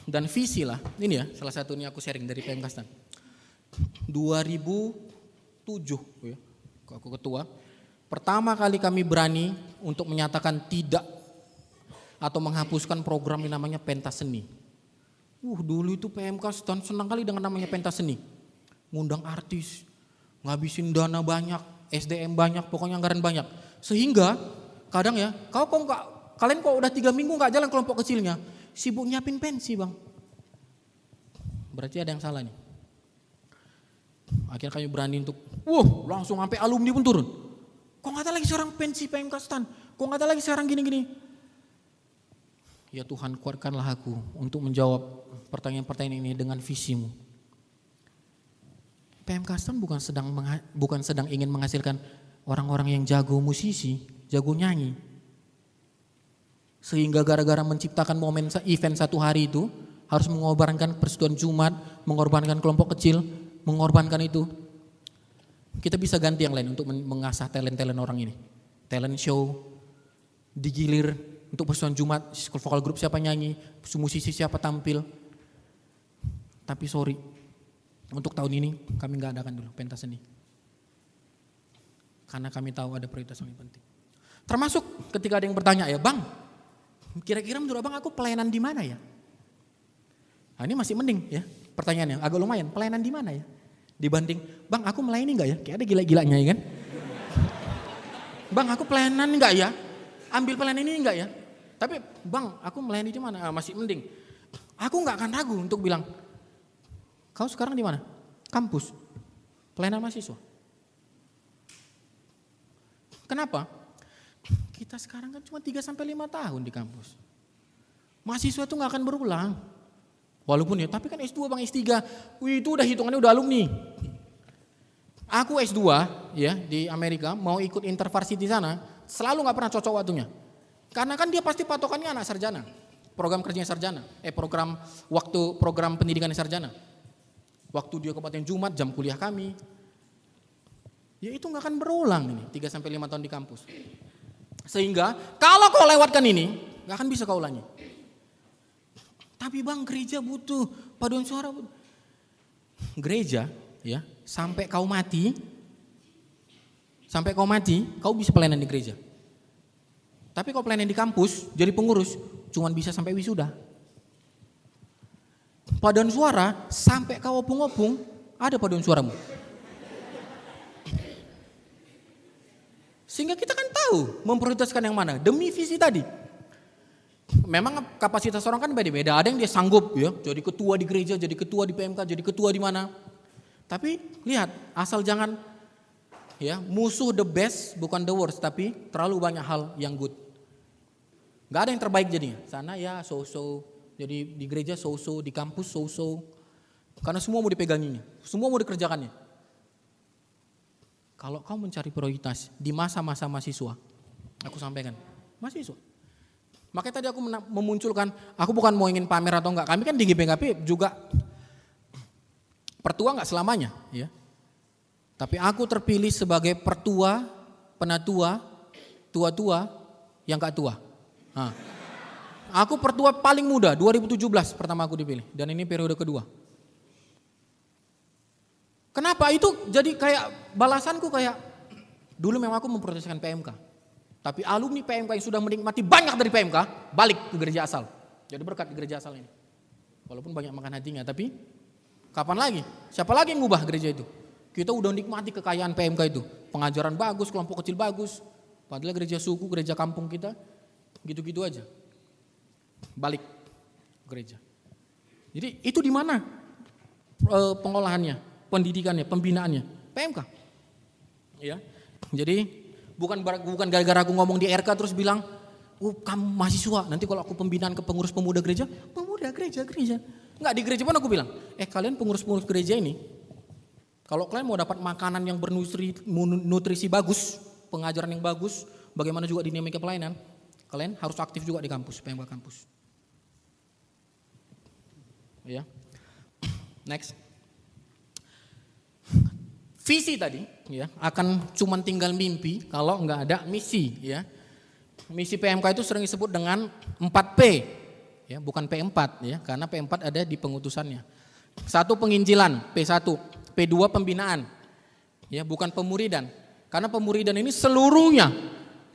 Dan visi lah, ini ya salah satu ini aku sharing dari PMK Stan. 2007 ya, aku ketua. Pertama kali kami berani untuk menyatakan tidak atau menghapuskan program yang namanya pentas seni. Dulu itu PMK Stan senang kali dengan namanya pentas seni. Ngundang artis, ngabisin dana banyak, SDM banyak, pokoknya anggaran banyak. Sehingga kadang ya, kalian kok udah 3 minggu gak jalan kelompok kecilnya, sibuk nyiapin pensi bang. Berarti ada yang salah nih. Akhirnya kami berani untuk, langsung sampai alumni pun turun. Kok gak ada lagi seorang pensi PMK Stan? Kok gak ada lagi sekarang gini-gini? Ya Tuhan, kuatkanlah aku untuk menjawab pertanyaan-pertanyaan ini dengan visimu. PMK Stan bukan sedang ingin menghasilkan orang-orang yang jago musisi, jago nyanyi. Sehingga gara-gara menciptakan momen event satu hari itu, harus mengorbankan persekutuan Jumat, mengorbankan kelompok kecil, mengorbankan itu. Kita bisa ganti yang lain untuk mengasah talent-talent orang ini. Talent show, digilir untuk persekutuan Jumat, vokal grup siapa nyanyi, musisi siapa tampil. Tapi sorry, untuk tahun ini kami nggak adakan dulu pentas seni. Karena kami tahu ada prioritas yang lebih penting. Termasuk ketika ada yang bertanya, ya Bang, kira-kira menurut Abang aku pelayanan di mana ya? Nah, ini masih mending ya pertanyaannya, agak lumayan. Pelayanan di mana ya? Dibanding, Bang aku melayani enggak ya? Kayak ada gila-gilanya ya kan? Bang aku pelayanan enggak ya? Ambil pelayanan ini enggak ya? Tapi Bang aku melayani di mana? Masih mending. Aku enggak akan ragu untuk bilang, kau sekarang di mana? Kampus. Pelayanan mahasiswa. Kenapa? Kita sekarang kan cuma 3-5 tahun di kampus. Mahasiswa itu gak akan berulang. Walaupun ya, tapi kan S2 Bang, S3. Wih, itu udah hitungannya udah alumni. Aku S2 ya di Amerika mau ikut intervarsity sana, selalu gak pernah cocok waktunya. Karena kan dia pasti patokannya anak sarjana. Program kerjanya sarjana. Program pendidikan sarjana. Waktu dia kabupaten Jumat, jam kuliah kami. Ya itu gak akan berulang ini 3-5 tahun di kampus. Sehingga kalau kau lewatkan ini gak akan bisa kau ulangi. Tapi Bang gereja butuh paduan suara. Gereja ya sampai kau mati kau bisa pelayanan di gereja. Tapi kau pelayanan di kampus jadi pengurus cuman bisa sampai wisuda. Paduan suara sampai kau opung-opung ada paduan suaramu. Sehingga kita kan tahu memprioritaskan yang mana demi visi tadi. Memang kapasitas orang kan beda-beda. Ada yang dia sanggup ya jadi ketua di gereja, jadi ketua di PMK, jadi ketua di mana. Tapi lihat, asal jangan ya musuh the best bukan the worst, tapi terlalu banyak hal yang good. Gak ada yang terbaik jadinya. Sana ya so-so, jadi di gereja so-so, di kampus so-so. Karena semua mau dipeganginya, semua mau dikerjakannya. Kalau kau mencari prioritas di masa-masa mahasiswa, aku sampaikan, mahasiswa. Makanya tadi aku memunculkan, aku bukan mau ingin pamer atau enggak. Kami kan di GPKP juga pertua enggak selamanya, ya. Tapi aku terpilih sebagai pertua, penatua, tua-tua yang enggak tua. Nah, aku pertua paling muda, 2017 pertama aku dipilih, dan ini periode kedua. Kenapa? Itu jadi kayak balasanku kayak dulu memang aku memproteskan PMK. Tapi alumni PMK yang sudah menikmati banyak dari PMK balik ke gereja asal. Jadi berkat di gereja asal ini. Walaupun banyak makan hatinya, tapi kapan lagi? Siapa lagi yang ngubah gereja itu? Kita udah nikmati kekayaan PMK itu. Pengajaran bagus, kelompok kecil bagus. Padahal gereja suku, gereja kampung kita gitu-gitu aja. Balik gereja. Jadi itu di mana pengolahannya, pendidikannya, pembinaannya? PMK. Ya. Jadi bukan gara-gara aku ngomong di RK terus bilang, kamu mahasiswa, nanti kalau aku pembinaan ke pengurus pemuda gereja. Enggak, di gereja pun aku bilang, kalian pengurus-pengurus gereja ini, kalau kalian mau dapat makanan yang bernutrisi bagus, pengajaran yang bagus, bagaimana juga dinamika pelayanan, kalian harus aktif juga di kampus, PMK kampus. Ya. Next. Visi tadi ya akan cuman tinggal mimpi kalau nggak ada misi ya. Misi PMK itu sering disebut dengan 4P ya, bukan P4 ya, karena P4 ada di pengutusannya. 1 penginjilan, P1, P2 pembinaan. Ya, bukan pemuridan. Karena pemuridan ini seluruhnya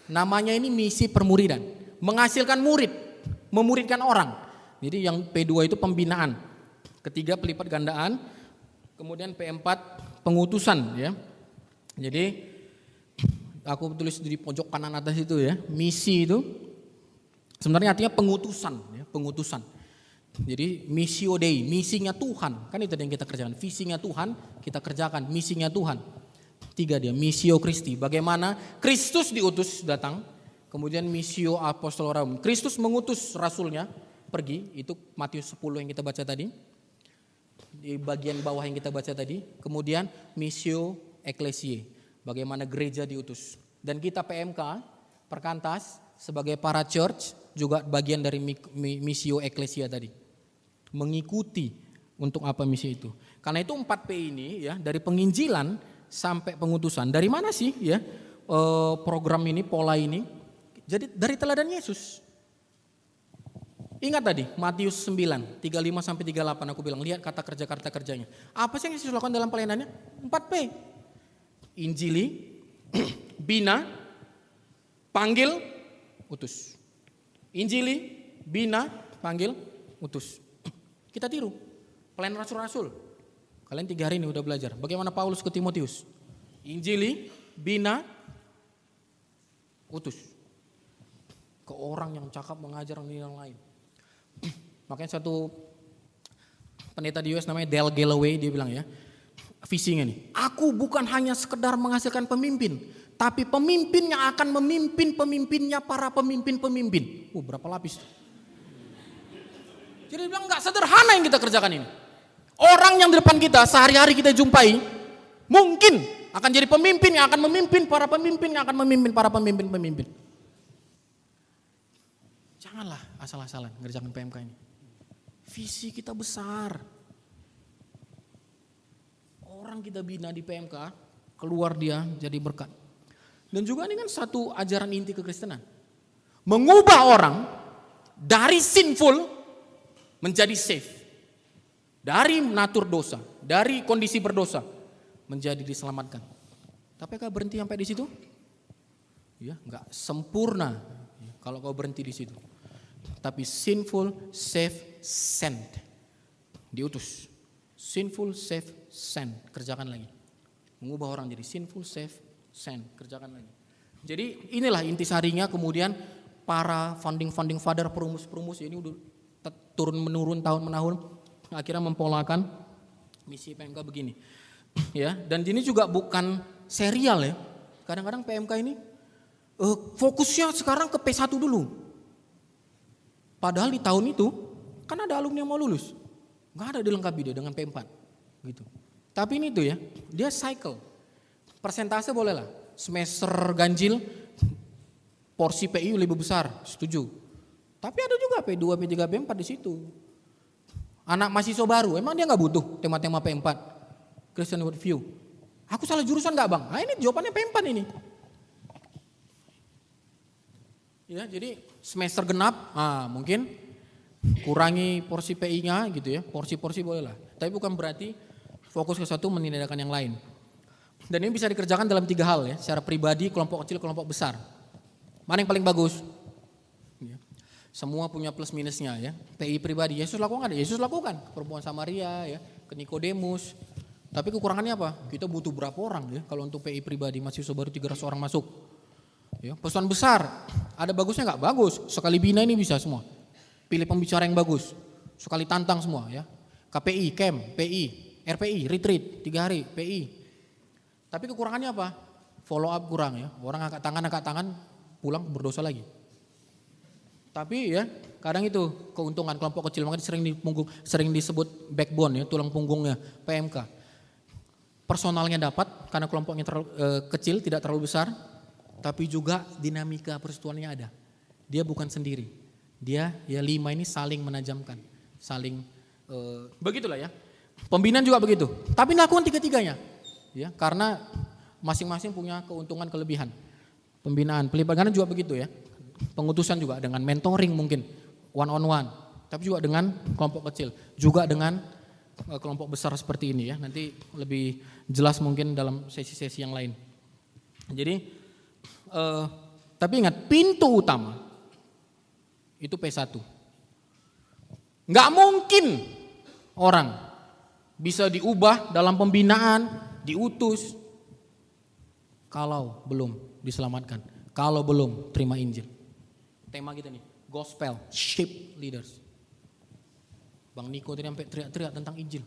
namanya ini misi permuridan, menghasilkan murid, memuridkan orang. Jadi yang P2 itu pembinaan. Ketiga pelipat gandaan, kemudian P4 pengutusan ya. Jadi aku tulis di pojok kanan atas itu ya, misi itu sebenarnya artinya pengutusan ya, pengutusan. Jadi missio Dei, misinya Tuhan. Kan itu yang kita kerjakan, visinya Tuhan kita kerjakan, misinya Tuhan. 3 dia, missio Christi. Bagaimana Kristus diutus datang, kemudian missio apostolorum. Kristus mengutus rasulnya pergi, itu Matius 10 yang kita baca tadi. Di bagian bawah yang kita baca tadi, kemudian missio ecclesiae, bagaimana gereja diutus. Dan kita PMK, Perkantas sebagai para church juga bagian dari missio ecclesia tadi. mengikuti untuk apa misi itu. Karena itu 4P ini ya, dari penginjilan sampai pengutusan. Dari mana sih ya program ini, pola ini? Jadi dari teladan Yesus. Ingat tadi Matius 9, 35 sampai 38 aku bilang, lihat kata kerjanya. Apa sih yang Yesus lakukan dalam pelayanannya? 4P. Injili, bina, panggil, utus. Injili, bina, panggil, utus. Kita tiru pelayanan rasul-rasul. Kalian 3 hari ini udah belajar bagaimana Paulus ke Timotius. Injili, bina, utus. Ke orang yang cakap mengajar yang lain. Makanya satu pendeta di US namanya Dale Galloway, dia bilang ya, visinya nih, aku bukan hanya sekedar menghasilkan pemimpin, tapi pemimpin yang akan memimpin pemimpinnya para pemimpin-pemimpin. Berapa lapis? Jadi dia bilang gak sederhana yang kita kerjakan ini. Orang yang di depan kita sehari-hari kita jumpai, mungkin akan jadi pemimpin yang akan memimpin para pemimpin yang akan memimpin para pemimpin-pemimpin. Janganlah asal-asalan ngerjakan PMK ini. Visi kita besar. Orang kita bina di PMK, keluar dia jadi berkat. Dan juga ini kan satu ajaran inti kekristenan. Mengubah orang dari sinful menjadi safe. Dari natur dosa, dari kondisi berdosa menjadi diselamatkan. Tapi kau berhenti sampai di situ? Ya, enggak sempurna kalau kau berhenti di situ. Tapi sinful, safe, send. Diutus. Sinful, safe, send. Kerjakan lagi. Mengubah orang jadi sinful, safe, send. Kerjakan lagi. Jadi inilah intisarinya, kemudian para founding father, perumus ini udah turun menurun tahun menahun, akhirnya mempolakan misi PMK begini. Ya, dan ini juga bukan serial ya. Kadang-kadang PMK ini fokusnya sekarang ke P1 dulu. Padahal di tahun itu kan ada alumni yang mau lulus, nggak ada dilengkapi dia dengan P4 gitu. Tapi ini tuh ya, dia cycle. Persentase boleh lah, semester ganjil porsi PI lebih besar, setuju. Tapi ada juga P2, P3, P4 di situ. Anak mahasiswa baru, emang dia nggak butuh tema-tema P4, Christian Worldview. Aku salah jurusan nggak bang? Nah ini jawabannya P4 ini. Ya, jadi semester genap, mungkin kurangi porsi PI-nya gitu ya, porsi-porsi boleh lah. Tapi bukan berarti fokus ke satu menindakkan yang lain. Dan ini bisa dikerjakan dalam 3 hal ya, secara pribadi, kelompok kecil, kelompok besar. Mana yang paling bagus? Ya. Semua punya plus minusnya ya. PI pribadi, Yesus lakukan, perempuan Samaria ya, ke Nikodemus. Tapi kekurangannya apa? Kita butuh berapa orang ya, kalau untuk PI pribadi mahasiswa baru 300 orang masuk. Ya, pesan besar, ada bagusnya nggak? Bagus, sekali bina ini bisa semua. Pilih pembicara yang bagus, sekali tantang semua ya. KPI, camp, PI, RPI, retreat, 3 hari, PI. Tapi kekurangannya apa? Follow up kurang ya. Orang angkat tangan, pulang berdosa lagi. Tapi ya, kadang itu keuntungan kelompok kecil, makanya sering disebut backbone ya, tulang punggungnya PMK. Personalnya dapat karena kelompoknya kecil, tidak terlalu besar. Tapi juga dinamika persatuannya ada. Dia bukan sendiri. Dia ya 5 ini saling menajamkan. Saling begitulah ya. Pembinaan juga begitu. Tapi lakukan 3-3-nya. Ya, karena masing-masing punya keuntungan kelebihan. Pembinaan, pelibatan juga begitu ya. Pengutusan juga dengan mentoring mungkin. One on one. Tapi juga dengan kelompok kecil. Juga dengan kelompok besar seperti ini ya. Nanti lebih jelas mungkin dalam sesi-sesi yang lain. Jadi tapi ingat, pintu utama itu P1. Nggak mungkin orang bisa diubah dalam pembinaan, diutus kalau belum diselamatkan, kalau belum terima Injil. Tema kita nih, gospel, shape leaders. Bang Niko tadi sampai teriak-teriak tentang Injil.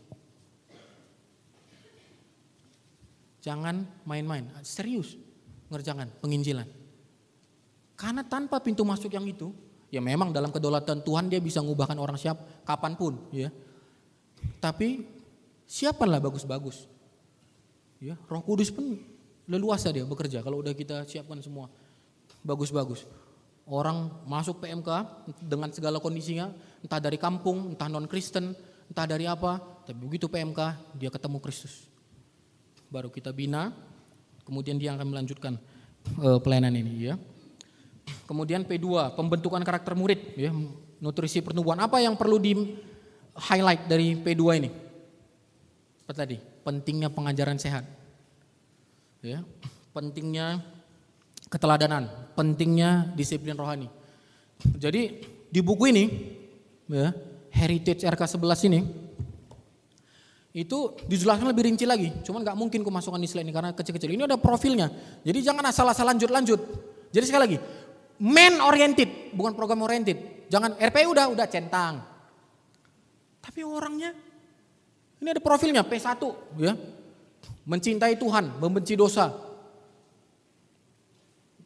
Jangan main-main, serius ngerjakan penginjilan. Karena tanpa pintu masuk yang itu, ya memang dalam kedaulatan Tuhan dia bisa ngubahkan orang siap kapanpun, ya. Tapi siapalah bagus-bagus. Ya, Roh Kudus pun leluasa dia bekerja kalau udah kita siapkan semua bagus-bagus. Orang masuk PMK dengan segala kondisinya, entah dari kampung, entah non-Kristen, entah dari apa, tapi begitu PMK dia ketemu Kristus. Baru kita bina, kemudian dia akan melanjutkan pelayanan ini ya. Kemudian P2, pembentukan karakter murid ya, nutrisi pertumbuhan. Apa yang perlu di highlight dari P2 ini? Apa tadi? Pentingnya pengajaran sehat. Ya, pentingnya keteladanan, pentingnya disiplin rohani. Jadi di buku ini ya, Heritage RK11 ini itu dijelaskan lebih rinci lagi. Cuman nggak mungkin ku masukkan di slide ini karena kecil-kecil. Ini ada profilnya. Jadi jangan asal-asal lanjut. Jadi sekali lagi, man oriented, bukan program oriented. Jangan RPI udah centang. Tapi orangnya ini ada profilnya P1 ya. Mencintai Tuhan, membenci dosa.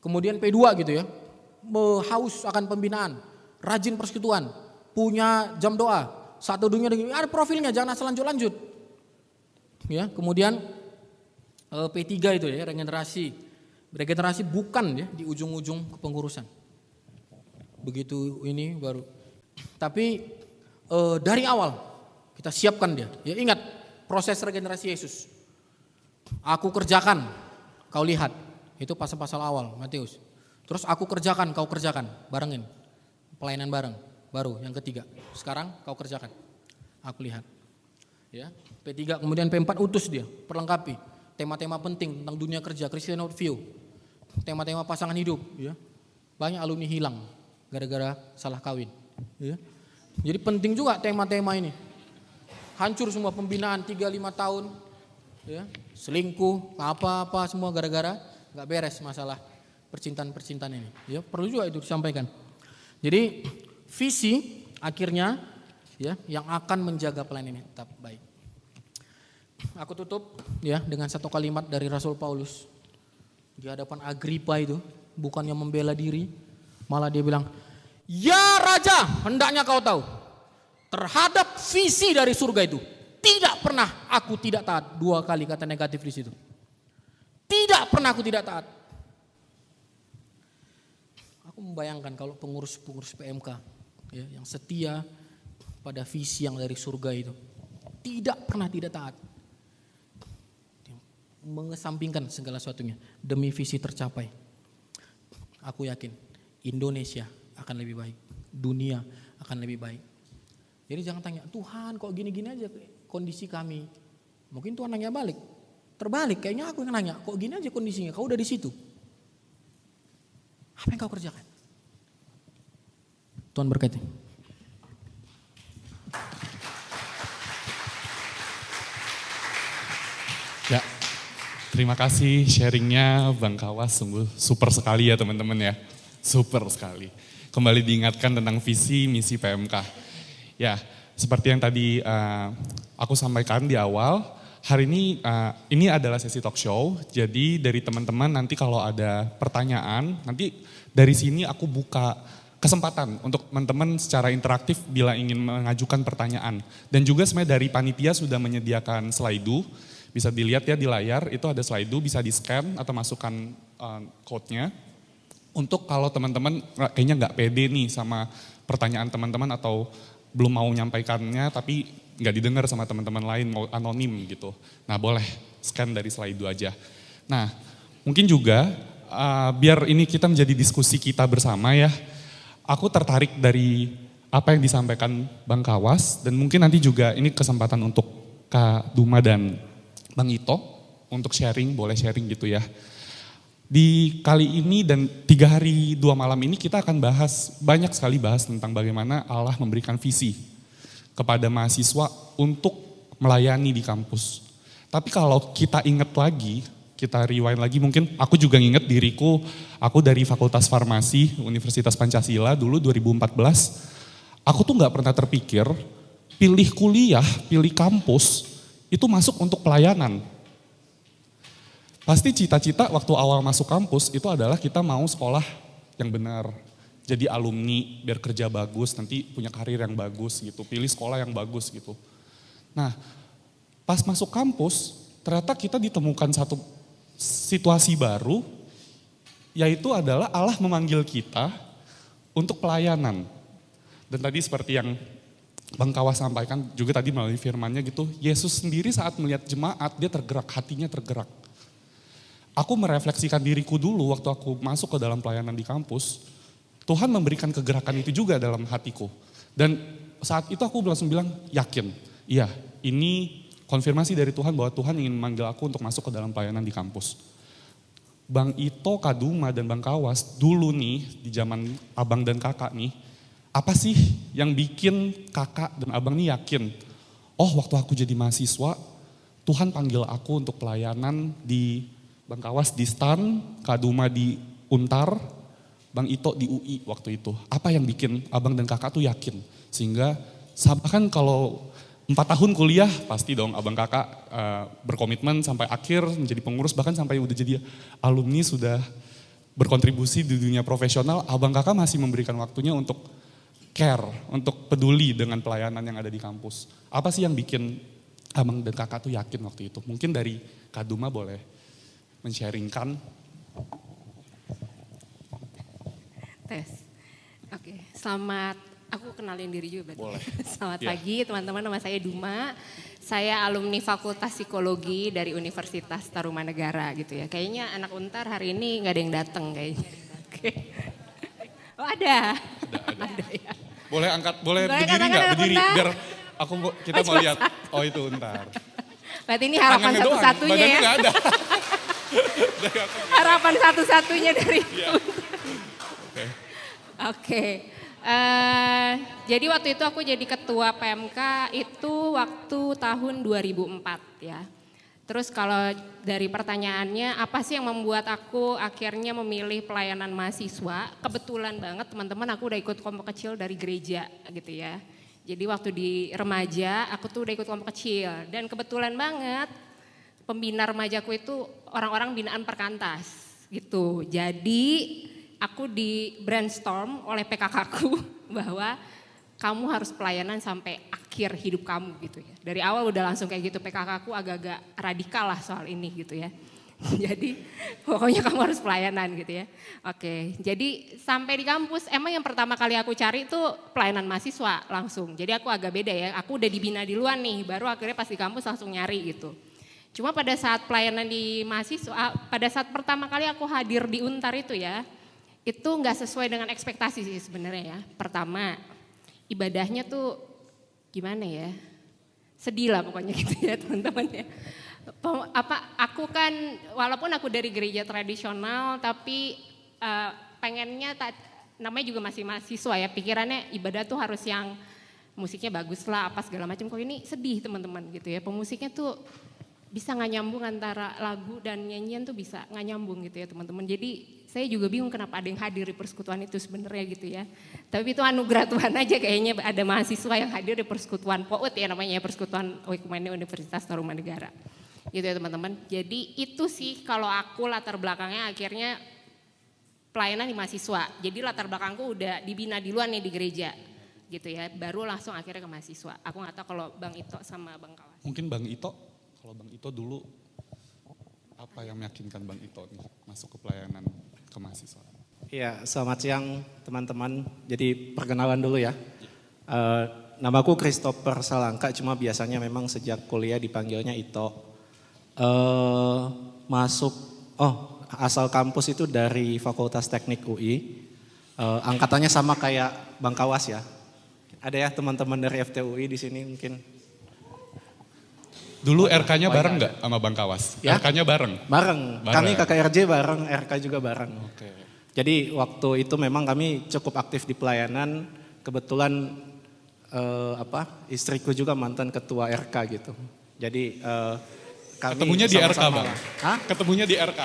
Kemudian P2 gitu ya, haus akan pembinaan, rajin persekutuan, punya jam doa, satu dunia dengan ada profilnya, jangan asal lanjut. Ya, kemudian P3 itu ya, regenerasi bukan ya di ujung-ujung kepengurusan. Begitu ini baru. Tapi dari awal kita siapkan dia. Ya ingat proses regenerasi Yesus. Aku kerjakan, kau lihat. Itu pasal-pasal awal Matius. Terus aku kerjakan, kau kerjakan, barengin. Pelayanan bareng, baru yang ketiga. Sekarang kau kerjakan, aku lihat. Ya, P3 kemudian P4 utus dia, perlengkapi. Tema-tema penting tentang dunia kerja, Christian worldview. Tema-tema pasangan hidup. Ya. Banyak alumni hilang gara-gara salah kawin. Ya. Jadi penting juga tema-tema ini. Hancur semua pembinaan 3-5 tahun. Ya. Selingkuh, apa-apa semua gara-gara nggak beres masalah percintaan ini. Ya, perlu juga itu disampaikan. Jadi visi akhirnya ya yang akan menjaga pelayanan ini tetap baik. Aku tutup ya dengan satu kalimat dari Rasul Paulus di hadapan Agripa itu, bukannya membela diri, malah dia bilang, "Ya Raja, hendaknya kau tahu terhadap visi dari surga itu tidak pernah aku tidak taat." 2 kali kata negatif di situ. Tidak pernah aku tidak taat. Aku membayangkan kalau pengurus-pengurus PMK ya, yang setia pada visi yang dari surga itu tidak pernah tidak taat. Mengesampingkan segala sesuatunya demi visi tercapai. Aku yakin Indonesia akan lebih baik, dunia akan lebih baik. Jadi jangan tanya, Tuhan kok gini-gini aja kondisi kami. Mungkin Tuhan nanya balik. Terbalik, kayaknya aku yang nanya, kok gini aja kondisinya, kau udah di situ. Apa yang kau kerjakan? Tuhan berkati. Ya, terima kasih sharingnya Bang Kawas, sungguh super sekali ya teman-teman ya. Super sekali. Kembali diingatkan tentang visi misi PMK. Ya, seperti yang tadi aku sampaikan di awal, hari ini adalah sesi talk show, jadi dari teman-teman nanti kalau ada pertanyaan, nanti dari sini aku buka kesempatan untuk teman-teman secara interaktif bila ingin mengajukan pertanyaan. Dan juga sebenarnya dari panitia sudah menyediakan slide-u, bisa dilihat ya di layar, itu ada slide-u, bisa di-scan atau masukkan code-nya. Untuk kalau teman-teman kayaknya nggak pede nih sama pertanyaan teman-teman atau belum mau menyampaikannya tapi nggak didengar sama teman-teman lain, mau anonim gitu. Nah boleh scan dari slide itu aja. Nah mungkin juga biar ini kita menjadi diskusi kita bersama ya. Aku tertarik dari apa yang disampaikan Bang Kawas dan mungkin nanti juga ini kesempatan untuk Kak Duma dan Bang Ito untuk sharing, boleh sharing gitu ya. Di kali ini dan 3 hari 2 malam ini kita akan banyak sekali bahas tentang bagaimana Allah memberikan visi kepada mahasiswa untuk melayani di kampus. Tapi kalau kita ingat lagi, kita rewind lagi, mungkin aku juga ingat diriku, aku dari Fakultas Farmasi Universitas Pancasila dulu 2014, aku tuh gak pernah terpikir pilih kuliah, pilih kampus, itu masuk untuk pelayanan. Pasti cita-cita waktu awal masuk kampus itu adalah kita mau sekolah yang benar. Jadi alumni biar kerja bagus, nanti punya karir yang bagus gitu, pilih sekolah yang bagus gitu. Nah pas masuk kampus ternyata kita ditemukan satu situasi baru, yaitu adalah Allah memanggil kita untuk pelayanan. Dan tadi seperti yang Bang Kawas sampaikan juga tadi melalui firman-Nya gitu, Yesus sendiri saat melihat jemaat, dia tergerak, hatinya tergerak. Aku merefleksikan diriku dulu waktu aku masuk ke dalam pelayanan di kampus, Tuhan memberikan kegerakan itu juga dalam hatiku. Dan saat itu aku langsung bilang, yakin, iya ini konfirmasi dari Tuhan bahwa Tuhan ingin memanggil aku untuk masuk ke dalam pelayanan di kampus. Bang Ito, Kak Duma, dan Bang Kawas dulu nih di zaman abang dan kakak nih, apa sih yang bikin kakak dan abang nih yakin, oh waktu aku jadi mahasiswa, Tuhan panggil aku untuk pelayanan di Bang Kawas di STAN, Kak Duma di UNTAR, Bang Ito di UI waktu itu. Apa yang bikin abang dan kakak tuh yakin? Sehingga kan kalau 4 tahun kuliah pasti dong abang kakak berkomitmen sampai akhir menjadi pengurus, bahkan sampai udah jadi alumni sudah berkontribusi di dunia profesional, abang kakak masih memberikan waktunya untuk care, untuk peduli dengan pelayanan yang ada di kampus. Apa sih yang bikin abang dan kakak tuh yakin waktu itu? Mungkin dari Kak Duma boleh men-sharingkan. Tes. Oke, selamat, aku kenalin diri juga berarti. Boleh. Selamat Ya. pagi teman-teman, nama saya Duma. Saya alumni Fakultas Psikologi dari Universitas Tarumanegara gitu ya. Kayaknya anak Untar hari ini nggak ada yang datang kayaknya. Oke. Oh ada. Ada ya. Boleh angkat, boleh Boleh berdiri angkat nggak? tangan, Berdiri, Untar? biar kita mau cuma lihat. Oh itu Untar. Berarti ini harapan Tangannya doang, satu-satunya badannya ya. nggak ada. Dari aku. Harapan satu-satunya dari Iya. Oke. Oke. Jadi waktu itu aku jadi ketua PMK itu waktu tahun 2004 ya. Terus kalau dari pertanyaannya apa sih yang membuat aku akhirnya memilih pelayanan mahasiswa? Kebetulan banget teman-teman aku udah ikut kelompok kecil dari gereja gitu ya. Jadi waktu di remaja aku tuh udah ikut kelompok kecil dan kebetulan banget pembina remajaku itu orang-orang binaan perkantas gitu. Jadi aku di brainstorm oleh PKK-ku bahwa kamu harus pelayanan sampai akhir hidup kamu gitu ya. Dari awal udah langsung kayak gitu, PKK-ku agak-agak radikal lah soal ini gitu ya. Jadi pokoknya kamu harus pelayanan gitu ya. Oke, jadi sampai di kampus emang yang pertama kali aku cari itu pelayanan mahasiswa langsung. Jadi aku agak beda ya, aku udah dibina di luar nih, baru akhirnya pas di kampus langsung nyari gitu. Cuma pada saat pelayanan di mahasiswa, pada saat pertama kali aku hadir di Untar itu ya, itu nggak sesuai dengan ekspektasi sih sebenarnya ya. Pertama, ibadahnya tuh gimana ya, sedih lah pokoknya gitu ya teman-teman ya. Aku kan walaupun aku dari gereja tradisional tapi pengennya namanya juga masih mahasiswa ya, pikirannya ibadah tuh harus yang musiknya bagus lah apa segala macam. Kok ini sedih teman-teman gitu ya, pemusiknya tuh bisa nggak nyambung antara lagu dan nyanyian tuh bisa nggak nyambung gitu ya teman-teman. Jadi saya juga bingung kenapa ada yang hadir di persekutuan itu sebenarnya gitu ya. Tapi itu anugerah Tuhan aja kayaknya ada mahasiswa yang hadir di persekutuan POUT ya namanya, Persekutuan Oikumene Universitas Tarumanegara. Gitu ya teman-teman. Jadi itu sih kalau aku latar belakangnya akhirnya pelayanan di mahasiswa. Jadi latar belakangku udah dibina di luar nih di gereja gitu ya. Baru langsung akhirnya ke mahasiswa. Aku nggak tahu kalau Bang Ito sama Bang Kawas. Mungkin Bang Ito, kalau Bang Ito dulu apa yang meyakinkan Bang Ito nih masuk ke pelayanan ke mahasiswa? Iya, selamat siang teman-teman. Jadi perkenalan dulu ya. Namaku Christopher Salangka, cuma biasanya memang sejak kuliah dipanggilnya Ito. Asal kampus itu dari Fakultas Teknik UI. Angkatannya sama kayak Bang Kawas ya. Ada ya teman-teman dari FTUI di sini mungkin. Dulu RK-nya bareng nggak sama Bang Kawas? Ya? RK-nya bareng? Bareng. Kami KKRJ bareng, RK juga bareng. Oke. Jadi waktu itu memang kami cukup aktif di pelayanan. Kebetulan istriku juga mantan ketua RK gitu. Jadi kami Ketemunya di RK sama-sama Bang? lah. Hah? Ketemunya di RK?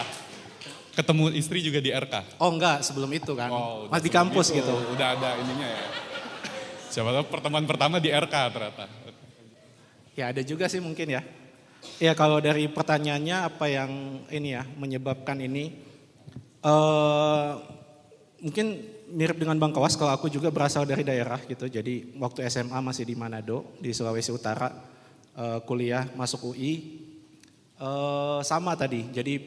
Ketemu istri juga di RK? Oh enggak, sebelum itu kan. Oh, Mas di sebelum kampus itu gitu. Udah ada ininya ya. Siapa tahu pertemuan pertama di RK ternyata. Ya ada juga sih mungkin ya. Ya kalau dari pertanyaannya apa yang ini ya menyebabkan ini. Mungkin mirip dengan Bang Kawas, kalau aku juga berasal dari daerah gitu. Jadi waktu SMA masih di Manado, di Sulawesi Utara. Kuliah masuk UI. Sama tadi, jadi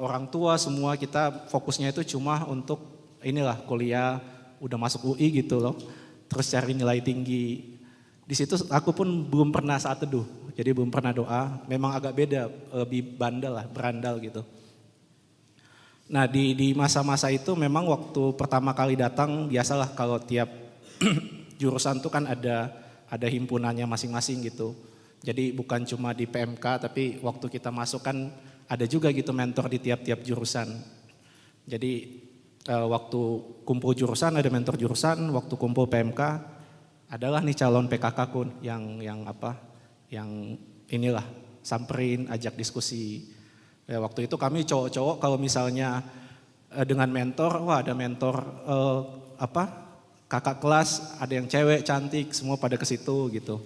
orang tua semua kita fokusnya itu cuma untuk inilah kuliah, udah masuk UI gitu loh. Terus cari nilai tinggi. Di situ aku pun belum pernah saat teduh. Jadi belum pernah doa. Memang agak beda, lebih bandel lah, berandal gitu. Nah di masa-masa itu memang waktu pertama kali datang biasalah kalau tiap jurusan tuh kan ada himpunannya masing-masing gitu. Jadi bukan cuma di PMK tapi waktu kita masuk kan ada juga gitu mentor di tiap-tiap jurusan. Jadi waktu kumpul jurusan ada mentor jurusan, waktu kumpul PMK adalah nih calon PKK kun yang inilah samperin, ajak diskusi. Ya, waktu itu kami cowok-cowok kalau misalnya dengan mentor, wah ada mentor kakak kelas, ada yang cewek cantik, semua pada ke situ gitu.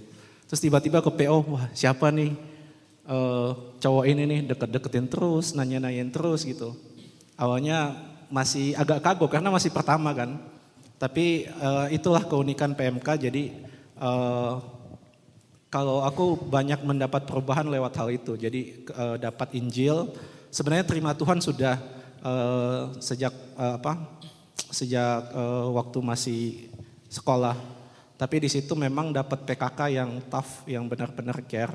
Terus tiba-tiba ke PO, wah siapa nih cowok ini nih deket-deketin terus, nanya-nanyain terus gitu. Awalnya masih agak kagok karena masih pertama kan. Tapi itulah keunikan PMK, jadi kalau aku banyak mendapat perubahan lewat hal itu. Jadi dapat Injil, sebenarnya terima Tuhan sudah sejak waktu masih sekolah. Tapi di situ memang dapat PKK yang tough, yang benar-benar care.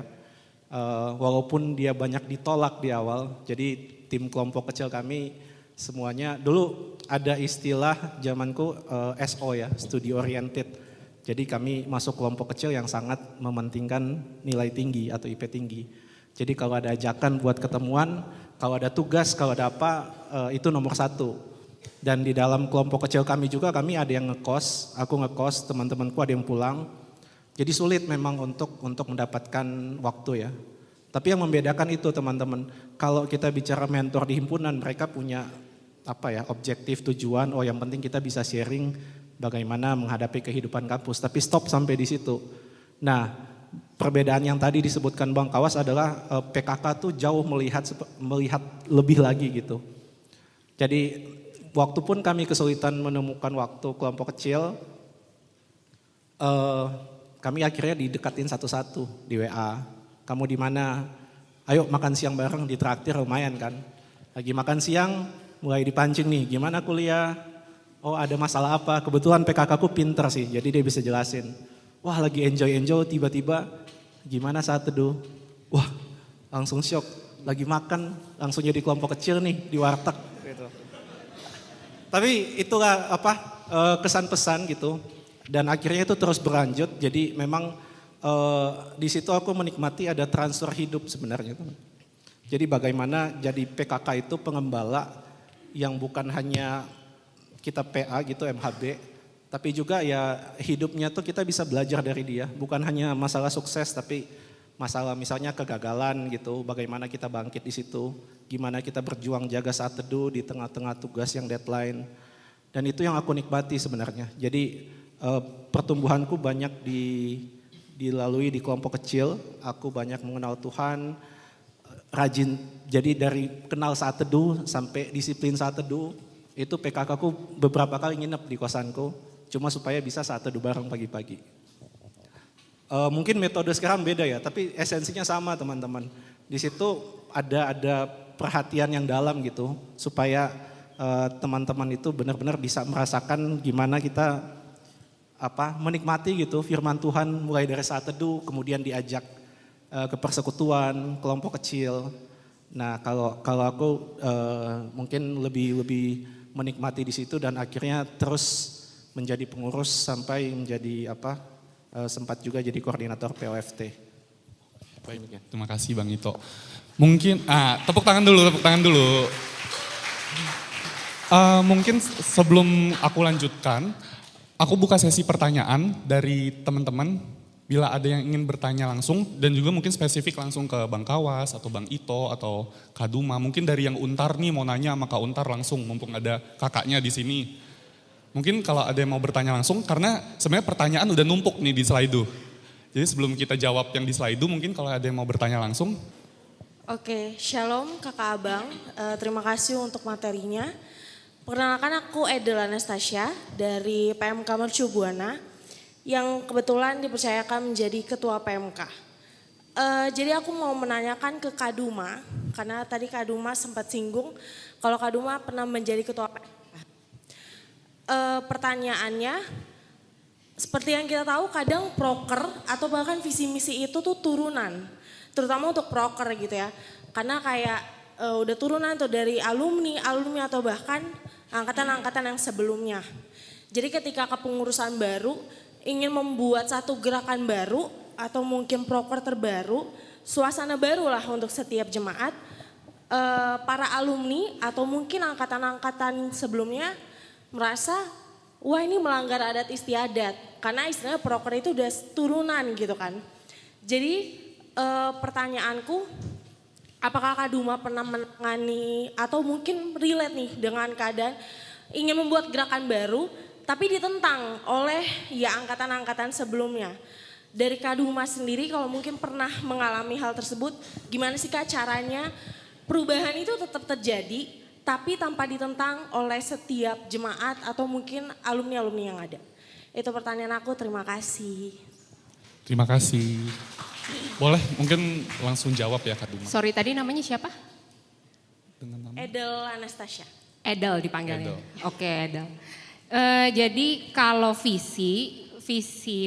Walaupun dia banyak ditolak di awal. Jadi tim kelompok kecil kami semuanya dulu ada istilah zamanku SO ya, study oriented. Jadi kami masuk kelompok kecil yang sangat mementingkan nilai tinggi atau IP tinggi. Jadi kalau ada ajakan buat ketemuan, kalau ada tugas, kalau ada apa, itu nomor satu. Dan di dalam kelompok kecil kami juga kami ada yang ngekos, aku ngekos, teman-temanku ada yang pulang. Jadi sulit memang untuk mendapatkan waktu ya. Tapi yang membedakan itu teman-teman, kalau kita bicara mentor di himpunan, mereka punya objektif tujuan, yang penting kita bisa sharing bagaimana menghadapi kehidupan kampus, tapi stop sampai di situ. Nah, perbedaan yang tadi disebutkan Bang Kawas adalah PKK tuh jauh melihat lebih lagi gitu. Jadi waktu pun kami kesulitan menemukan waktu kelompok kecil, kami akhirnya didekatin satu-satu di WA. Kamu di mana? Ayo makan siang bareng, di traktir lumayan kan. Lagi makan siang mulai dipancing nih, gimana kuliah? Oh ada masalah apa? Kebetulan PKK ku pinter sih, jadi dia bisa jelasin. Wah lagi enjoy, tiba-tiba gimana saat teduh? Wah langsung shock, lagi makan langsung jadi kelompok kecil nih di warteg. Gitu. Tapi itulah kesan-pesan gitu. Dan akhirnya itu terus berlanjut, jadi memang di situ aku menikmati ada transfer hidup sebenarnya. Jadi bagaimana jadi PKK itu pengembala yang bukan hanya kita PA gitu MHB, tapi juga ya hidupnya tuh kita bisa belajar dari dia. Bukan hanya masalah sukses tapi masalah misalnya kegagalan gitu, bagaimana kita bangkit di situ, gimana kita berjuang jaga saat teduh di tengah-tengah tugas yang deadline. Dan itu yang aku nikmati sebenarnya. Jadi pertumbuhanku banyak dilalui di kelompok kecil, aku banyak mengenal Tuhan, rajin, jadi dari kenal saat teduh sampai disiplin saat teduh, itu PKK ku beberapa kali nginep di kosanku, cuma supaya bisa saat teduh bareng pagi-pagi. Mungkin metode sekarang beda ya, tapi esensinya sama teman-teman. Di situ ada perhatian yang dalam gitu, supaya teman-teman itu benar-benar bisa merasakan gimana kita menikmati gitu firman Tuhan mulai dari saat teduh, kemudian diajak ke persekutuan, kelompok kecil. Nah kalau aku mungkin lebih menikmati di situ dan akhirnya terus menjadi pengurus sampai menjadi sempat juga jadi koordinator POFT. Baik, terima kasih Bang Ito. Mungkin tepuk tangan dulu. Mungkin sebelum aku lanjutkan, aku buka sesi pertanyaan dari teman-teman. Bila ada yang ingin bertanya langsung dan juga mungkin spesifik langsung ke Bang Kawas atau Bang Ito atau Kak Duma. Mungkin dari yang Untar nih mau nanya sama Kak Untar langsung mumpung ada kakaknya di sini. Mungkin kalau ada yang mau bertanya langsung karena sebenarnya pertanyaan udah numpuk nih di Slido. Jadi sebelum kita jawab yang di Slido mungkin kalau ada yang mau bertanya langsung. Oke, shalom kakak abang, terima kasih untuk materinya. Perkenalkan aku Edel Anastasia dari PMK Mercu Buana yang kebetulan dipercayakan menjadi ketua PMK. Jadi aku mau menanyakan ke Kak Duma, karena tadi Kak Duma sempat singgung kalau Kak Duma pernah menjadi ketua PMK. pertanyaannya, seperti yang kita tahu kadang proker atau bahkan visi misi itu tuh turunan, terutama untuk proker gitu ya. Karena kayak udah turunan tuh dari alumni atau bahkan angkatan-angkatan yang sebelumnya. Jadi ketika kepengurusan baru ingin membuat satu gerakan baru atau mungkin proker terbaru, suasana baru lah untuk setiap jemaat, para alumni atau mungkin angkatan-angkatan sebelumnya merasa wah ini melanggar adat istiadat karena istilahnya proker itu udah turunan gitu kan. Jadi pertanyaanku, apakah Kak Duma pernah menangani atau mungkin relate nih dengan keadaan ingin membuat gerakan baru tapi ditentang oleh ya angkatan-angkatan sebelumnya. Dari Kak Duma sendiri kalau mungkin pernah mengalami hal tersebut, gimana sih Kak caranya perubahan itu tetap terjadi tapi tanpa ditentang oleh setiap jemaat atau mungkin alumni-alumni yang ada? Itu pertanyaan aku, terima kasih. Terima kasih. Boleh mungkin langsung jawab ya Kak Duma. Sorry, tadi namanya siapa? Dengan nama? Edel Anastasia. Edel dipanggilnya. Edel. Oke, Edel. Jadi kalau visi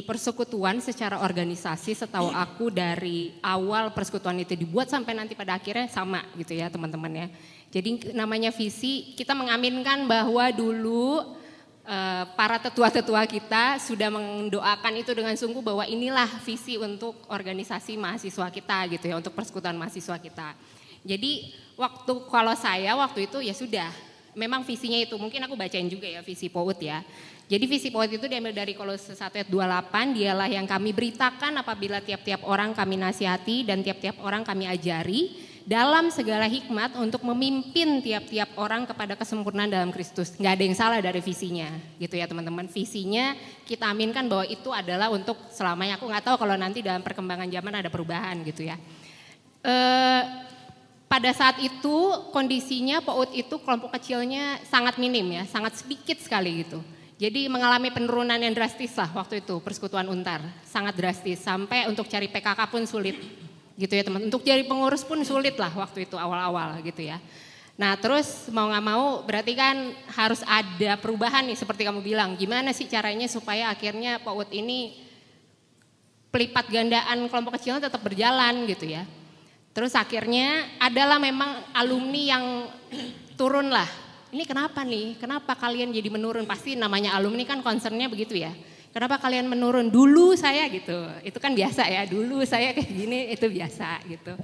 persekutuan secara organisasi setahu aku dari awal persekutuan itu dibuat sampai nanti pada akhirnya sama gitu ya teman-teman ya. Jadi namanya visi, kita mengaminkan bahwa dulu para tetua-tetua kita sudah mendoakan itu dengan sungguh bahwa inilah visi untuk organisasi mahasiswa kita gitu ya, untuk persekutuan mahasiswa kita. Jadi kalau saya waktu itu ya sudah, memang visinya itu, mungkin aku bacain juga ya visi POUT ya. Jadi visi POUT itu diambil dari Kolose 1 ayat 28, dialah yang kami beritakan apabila tiap-tiap orang kami nasihati dan tiap-tiap orang kami ajari dalam segala hikmat untuk memimpin tiap-tiap orang kepada kesempurnaan dalam Kristus. Nggak ada yang salah dari visinya gitu ya teman-teman. Visinya kita aminkan bahwa itu adalah untuk selamanya. Aku nggak tahu kalau nanti dalam perkembangan zaman ada perubahan gitu ya. Pada saat itu kondisinya POUT itu kelompok kecilnya sangat minim ya, sangat sedikit sekali gitu. Jadi mengalami penurunan yang drastis lah waktu itu persekutuan Untar, sangat drastis sampai untuk cari PKK pun sulit gitu ya teman. Untuk cari pengurus pun sulit lah waktu itu awal-awal gitu ya. Nah terus mau nggak mau berarti kan harus ada perubahan nih seperti kamu bilang. Gimana sih caranya supaya akhirnya POUT ini pelipat gandaan kelompok kecilnya tetap berjalan gitu ya. Terus akhirnya adalah memang alumni yang turun lah. Ini kenapa nih? Kenapa kalian jadi menurun? Pasti namanya alumni kan concernnya begitu ya. Kenapa kalian menurun? Dulu saya gitu. Itu kan biasa ya. Dulu saya kayak gini itu biasa gitu.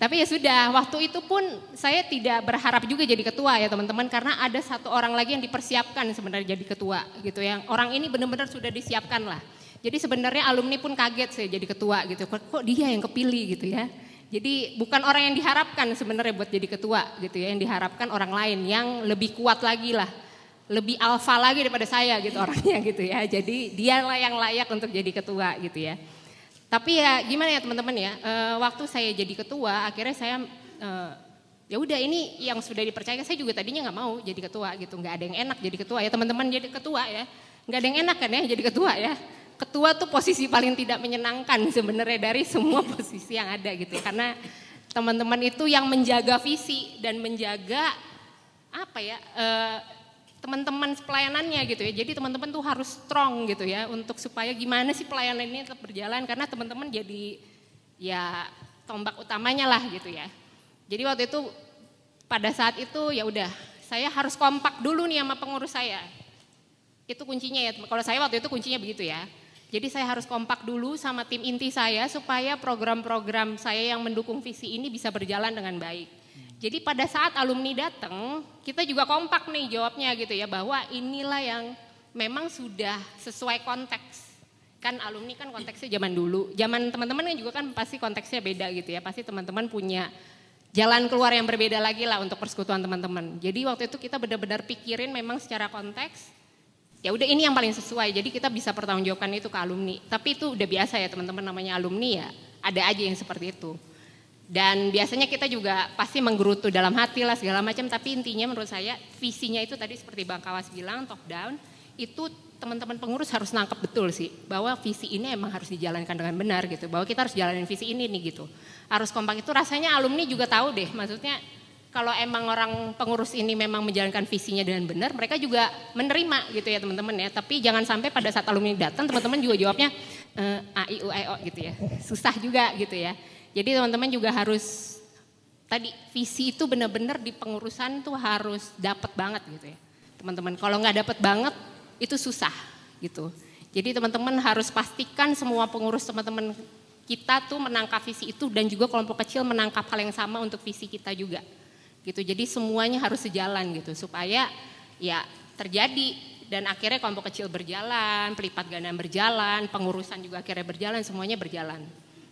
Tapi ya sudah, waktu itu pun saya tidak berharap juga jadi ketua ya teman-teman. Karena ada satu orang lagi yang dipersiapkan sebenarnya jadi ketua gitu ya. Orang ini benar-benar sudah disiapkan lah. Jadi sebenarnya alumni pun kaget saya jadi ketua gitu. Kok dia yang kepilih gitu ya. Jadi bukan orang yang diharapkan sebenarnya buat jadi ketua gitu ya, yang diharapkan orang lain yang lebih kuat lagi lah, lebih alfa lagi daripada saya gitu orangnya gitu ya. Jadi dialah yang layak untuk jadi ketua gitu ya. Tapi ya gimana ya teman-teman ya, waktu saya jadi ketua akhirnya saya ya udah ini yang sudah dipercaya, saya juga tadinya nggak mau jadi ketua gitu, nggak ada yang enak jadi ketua ya teman-teman jadi ketua ya, nggak ada yang enak kan ya jadi ketua ya. Ketua tuh posisi paling tidak menyenangkan sebenarnya dari semua posisi yang ada gitu ya. Karena teman-teman itu yang menjaga visi dan menjaga apa ya teman-teman pelayanannya gitu ya. Jadi teman-teman tuh harus strong gitu ya untuk supaya gimana sih pelayanan ini tetap berjalan karena teman-teman jadi ya tombak utamanya lah gitu ya. Jadi waktu itu pada saat itu ya udah saya harus kompak dulu nih sama pengurus saya. Itu kuncinya ya. Kalau saya waktu itu kuncinya begitu ya. Jadi saya harus kompak dulu sama tim inti saya supaya program-program saya yang mendukung visi ini bisa berjalan dengan baik. Jadi pada saat alumni datang, kita juga kompak nih jawabnya gitu ya, bahwa inilah yang memang sudah sesuai konteks. Kan alumni kan konteksnya zaman dulu, zaman teman-teman kan juga kan pasti konteksnya beda gitu ya, pasti teman-teman punya jalan keluar yang berbeda lagi lah untuk persekutuan teman-teman. Jadi waktu itu kita benar-benar pikirin memang secara konteks, ya udah ini yang paling sesuai, jadi kita bisa pertanggungjawabkan itu ke alumni. Tapi itu udah biasa ya teman-teman, namanya alumni ya ada aja yang seperti itu. Dan biasanya kita juga pasti menggerutu dalam hati lah segala macam, tapi intinya menurut saya visinya itu tadi seperti Bang Kawas bilang top down, itu teman-teman pengurus harus nangkep betul sih, bahwa visi ini emang harus dijalankan dengan benar gitu, bahwa kita harus jalanin visi ini nih gitu. Harus kompak itu rasanya alumni juga tahu deh, maksudnya kalau emang orang pengurus ini memang menjalankan visinya dengan benar, mereka juga menerima gitu ya teman-teman ya. Tapi jangan sampai pada saat alumni datang teman-teman juga jawabnya A, I, U, E, O gitu ya. Susah juga gitu ya. Jadi teman-teman juga harus, tadi visi itu benar-benar di pengurusan tuh harus dapat banget gitu ya. Teman-teman, kalau nggak dapat banget itu susah gitu. Jadi teman-teman harus pastikan semua pengurus teman-teman kita tuh menangkap visi itu dan juga kelompok kecil menangkap hal yang sama untuk visi kita juga. Gitu. Jadi semuanya harus sejalan gitu supaya ya terjadi dan akhirnya kelompok kecil berjalan, pelipat ganda berjalan, pengurusan juga akhirnya berjalan, semuanya berjalan.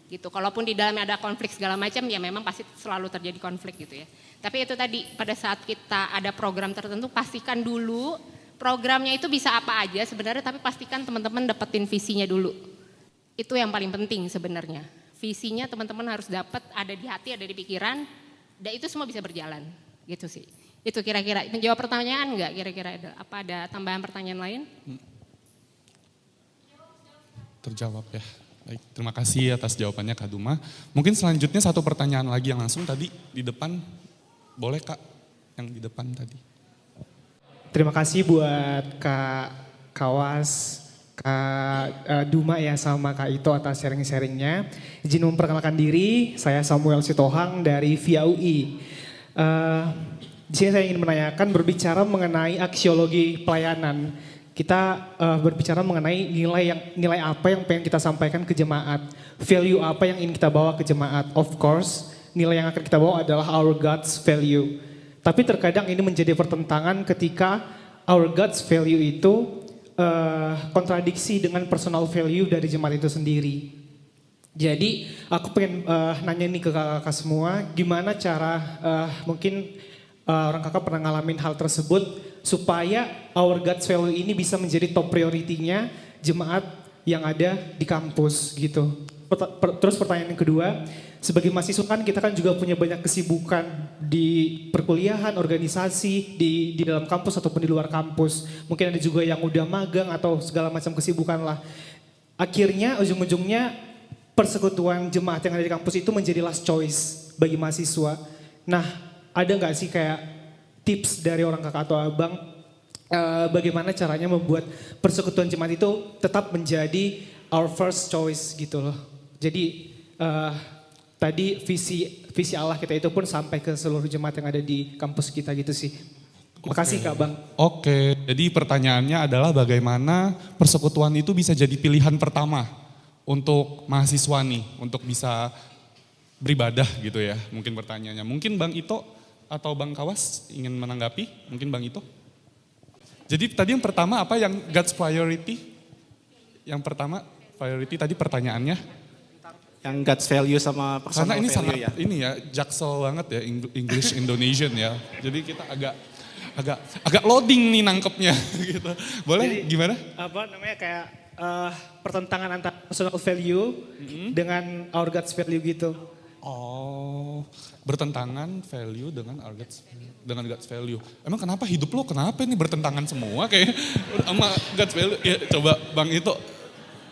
Gitu. Kalaupun di dalamnya ada konflik segala macam ya memang pasti selalu terjadi konflik gitu ya. Tapi itu tadi pada saat kita ada program tertentu pastikan dulu programnya itu bisa apa aja sebenarnya tapi pastikan teman-teman dapetin visinya dulu. Itu yang paling penting sebenarnya. Visinya teman-teman harus dapat ada di hati, ada di pikiran. Dan itu semua bisa berjalan, gitu sih. Itu kira-kira, menjawab pertanyaan enggak kira-kira ada, apa ada tambahan pertanyaan lain? Terjawab ya. Baik, terima kasih atas jawabannya Kak Duma. Mungkin selanjutnya satu pertanyaan lagi yang langsung tadi di depan. Boleh Kak, yang di depan tadi. Terima kasih buat Kak Kawas, Kak Duma ya sama Kak Ito atas sharing-sharingnya. Izin memperkenalkan diri, saya Samuel Sitohang dari VIA UI. Di sini saya ingin menanyakan berbicara mengenai aksiologi pelayanan. Kita berbicara mengenai nilai apa yang pengen kita sampaikan ke jemaat, value apa yang ingin kita bawa ke jemaat. Of course, nilai yang akan kita bawa adalah our God's value. Tapi terkadang ini menjadi pertentangan ketika our God's value itu kontradiksi dengan personal value dari jemaat itu sendiri. Jadi aku pengen nanya nih ke kakak-kakak semua, gimana cara mungkin orang kakak pernah ngalamin hal tersebut supaya our God's value ini bisa menjadi top priority-nya jemaat yang ada di kampus gitu. Terus pertanyaan yang kedua, sebagai mahasiswa kan kita kan juga punya banyak kesibukan di perkuliahan, organisasi, di dalam kampus ataupun di luar kampus. Mungkin ada juga yang udah magang atau segala macam kesibukan lah. Akhirnya ujung-ujungnya persekutuan jemaat yang ada di kampus itu menjadi last choice bagi mahasiswa. Nah, ada gak sih kayak tips dari orang kakak atau abang bagaimana caranya membuat persekutuan jemaat itu tetap menjadi our first choice gitu loh. Jadi tadi visi Allah kita itu pun sampai ke seluruh jemaat yang ada di kampus kita gitu sih. Makasih Kak Bang. Oke, jadi pertanyaannya adalah bagaimana persekutuan itu bisa jadi pilihan pertama untuk mahasiswa nih, untuk bisa beribadah gitu ya, mungkin pertanyaannya. Mungkin Bang Ito atau Bang Kawas ingin menanggapi, mungkin Bang Ito. Jadi tadi yang pertama apa yang God's priority? Yang pertama priority tadi pertanyaannya. Yang God's value sama personal Karena ini value sangat ya. ini ya jaksel banget ya English Indonesian ya. Jadi kita agak loading nih nangkepnya gitu. Boleh Jadi, gimana? Apa namanya kayak pertentangan antara personal value dengan our God's value gitu. Oh, bertentangan value dengan God's value. Emang kenapa hidup lo kenapa ini bertentangan semua kayak sama God's value? Ya, coba Bang Ito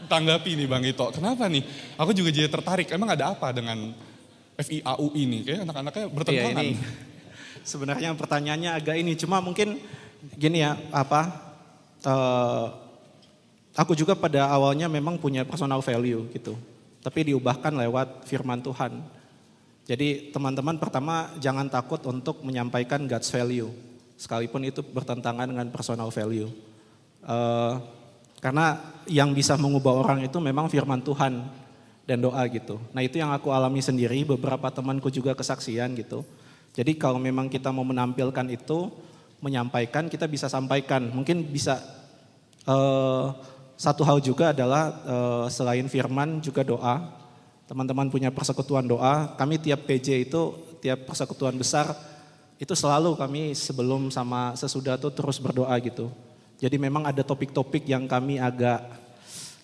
tanggapi nih Bang Ito. Kenapa nih? Aku juga jadi tertarik. Emang ada apa dengan FIAU ini? Kayak anak-anaknya bertentangan. Iya, ini sebenarnya pertanyaannya agak ini. Cuma mungkin gini ya, aku juga pada awalnya memang punya personal value gitu. Tapi diubahkan lewat firman Tuhan. Jadi teman-teman pertama jangan takut untuk menyampaikan God's value. Sekalipun itu bertentangan dengan personal value. Karena yang bisa mengubah orang itu memang firman Tuhan dan doa gitu. Nah itu yang aku alami sendiri, beberapa temanku juga kesaksian gitu. Jadi kalau memang kita mau menampilkan itu, menyampaikan, kita bisa sampaikan. Mungkin bisa satu hal juga adalah selain firman juga doa. Teman-teman punya persekutuan doa, kami tiap PJ itu, tiap persekutuan besar, itu selalu kami sebelum sama sesudah tuh terus berdoa gitu. Jadi memang ada topik-topik yang kami agak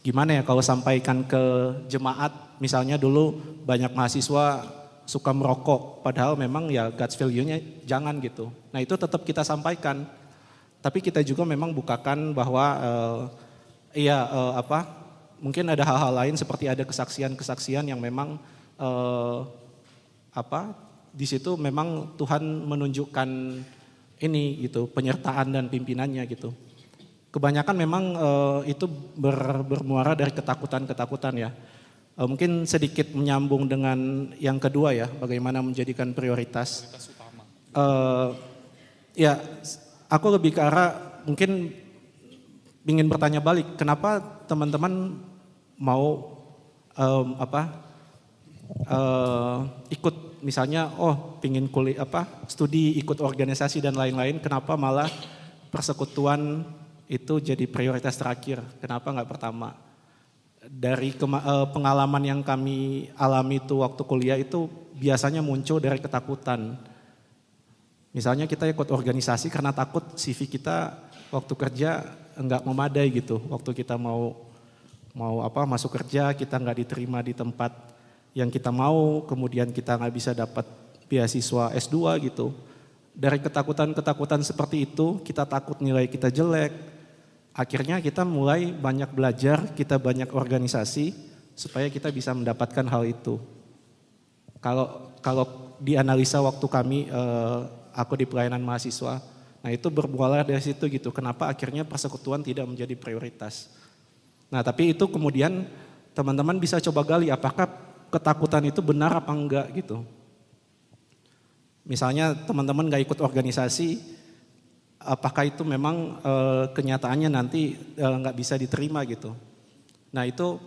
gimana ya kalau sampaikan ke jemaat. Misalnya dulu banyak mahasiswa suka merokok, padahal memang ya God's value-nya jangan gitu. Nah itu tetap kita sampaikan. Tapi kita juga memang bukakan bahwa mungkin ada hal-hal lain seperti ada kesaksian-kesaksian yang memang di situ memang Tuhan menunjukkan ini gitu, penyertaan dan pimpinannya gitu. Kebanyakan memang itu bermuara dari ketakutan-ketakutan ya. Mungkin sedikit menyambung dengan yang kedua ya, bagaimana menjadikan prioritas. Ya, aku lebih ke arah mungkin ingin bertanya balik, kenapa teman-teman mau ikut misalnya, pingin kuliah studi, ikut organisasi dan lain-lain, kenapa malah persekutuan itu jadi prioritas terakhir, kenapa nggak pertama? Dari pengalaman yang kami alami itu waktu kuliah itu biasanya muncul dari ketakutan. Misalnya kita ikut organisasi karena takut CV kita waktu kerja nggak memadai gitu. Waktu kita mau masuk kerja kita nggak diterima di tempat yang kita mau, kemudian kita nggak bisa dapat beasiswa S2 gitu. Dari ketakutan-ketakutan seperti itu kita takut nilai kita jelek. Akhirnya kita mulai banyak belajar, kita banyak organisasi supaya kita bisa mendapatkan hal itu. Kalau dianalisa waktu kami, aku di pelayanan mahasiswa, nah itu bermula dari situ gitu. Kenapa akhirnya persekutuan tidak menjadi prioritas? Nah tapi itu kemudian teman-teman bisa coba gali apakah ketakutan itu benar apa enggak gitu. Misalnya teman-teman gak ikut organisasi, apakah itu memang kenyataannya nanti nggak bisa diterima gitu. Nah itu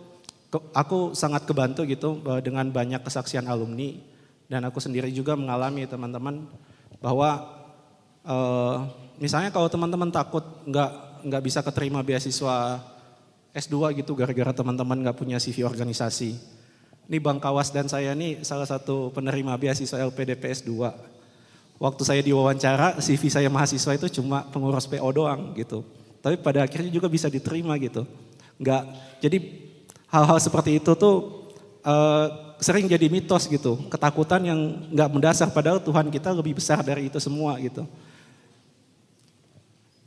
aku sangat kebantu gitu dengan banyak kesaksian alumni dan aku sendiri juga mengalami teman-teman bahwa misalnya kalau teman-teman takut nggak bisa keterima beasiswa S2 gitu gara-gara teman-teman nggak punya CV organisasi. Ini Bang Kawas dan saya ini salah satu penerima beasiswa LPDP S2. Waktu saya diwawancara, CV saya mahasiswa itu cuma pengurus PO doang gitu. Tapi pada akhirnya juga bisa diterima gitu. Jadi hal-hal seperti itu tuh sering jadi mitos gitu. Ketakutan yang nggak mendasar padahal Tuhan kita lebih besar dari itu semua gitu.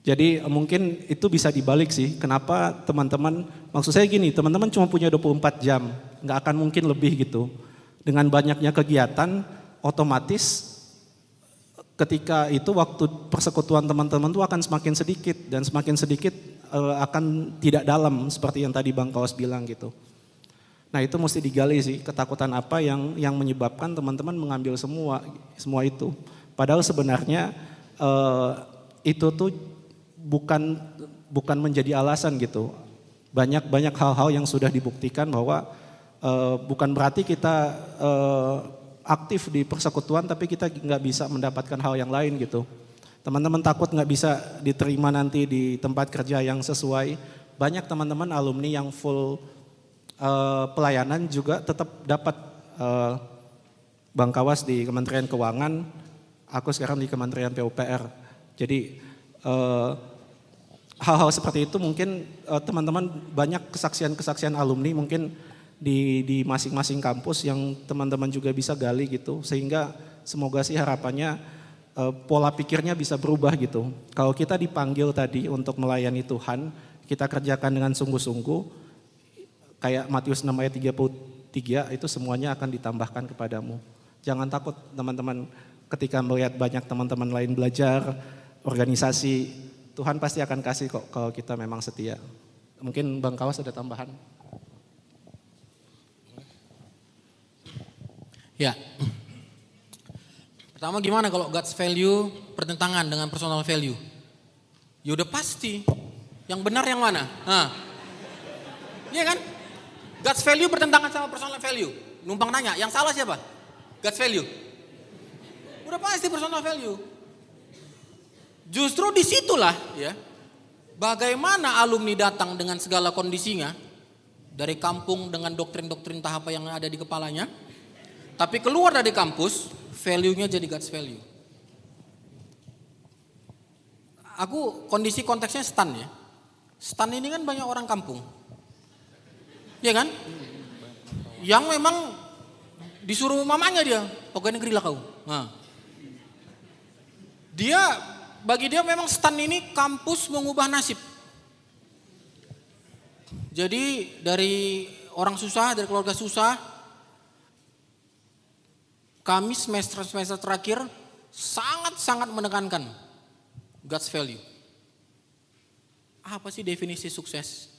Jadi mungkin itu bisa dibalik sih. Kenapa teman-teman, maksud saya gini, teman-teman cuma punya 24 jam. Nggak akan mungkin lebih gitu. Dengan banyaknya kegiatan, otomatis ketika itu waktu persekutuan teman-teman itu akan semakin sedikit dan semakin sedikit akan tidak dalam seperti yang tadi Bang Kawas bilang gitu. Nah itu mesti digali sih ketakutan apa yang menyebabkan teman-teman mengambil semua itu. Padahal sebenarnya itu tuh bukan menjadi alasan gitu. Banyak hal-hal yang sudah dibuktikan bahwa bukan berarti kita aktif di persekutuan tapi kita nggak bisa mendapatkan hal yang lain gitu. Teman-teman takut nggak bisa diterima nanti di tempat kerja yang sesuai. Banyak teman-teman alumni yang full pelayanan juga tetap dapat Bang Kawas di Kementerian Keuangan, aku sekarang di Kementerian PUPR. Jadi hal-hal seperti itu mungkin teman-teman banyak kesaksian alumni mungkin di masing-masing kampus yang teman-teman juga bisa gali gitu. Sehingga semoga sih harapannya pola pikirnya bisa berubah gitu. Kalau kita dipanggil tadi untuk melayani Tuhan, kita kerjakan dengan sungguh-sungguh, kayak Matius 6 ayat 33 itu semuanya akan ditambahkan kepadamu. Jangan takut teman-teman ketika melihat banyak teman-teman lain belajar, organisasi, Tuhan pasti akan kasih kok kalau kita memang setia. Mungkin Bang Kawas ada tambahan? Ya, pertama gimana kalau God's value bertentangan dengan personal value? Ya udah pasti, yang benar yang mana? Iya kan? God's value bertentangan sama personal value. Numpang nanya, yang salah siapa? God's value. Udah pasti personal value. Justru disitulah ya, bagaimana alumni datang dengan segala kondisinya, dari kampung dengan doktrin-doktrin tahap yang ada di kepalanya, tapi keluar dari kampus, value-nya jadi God's value. Aku kondisi konteksnya stan ya. Stan ini kan banyak orang kampung. Iya kan? Yang memang disuruh mamanya dia, pokoknya negeri lah kau. Nah. Bagi dia memang stan ini kampus mengubah nasib. Jadi dari orang susah, dari keluarga susah, kami semester terakhir sangat-sangat menekankan God's value. Apa sih definisi sukses?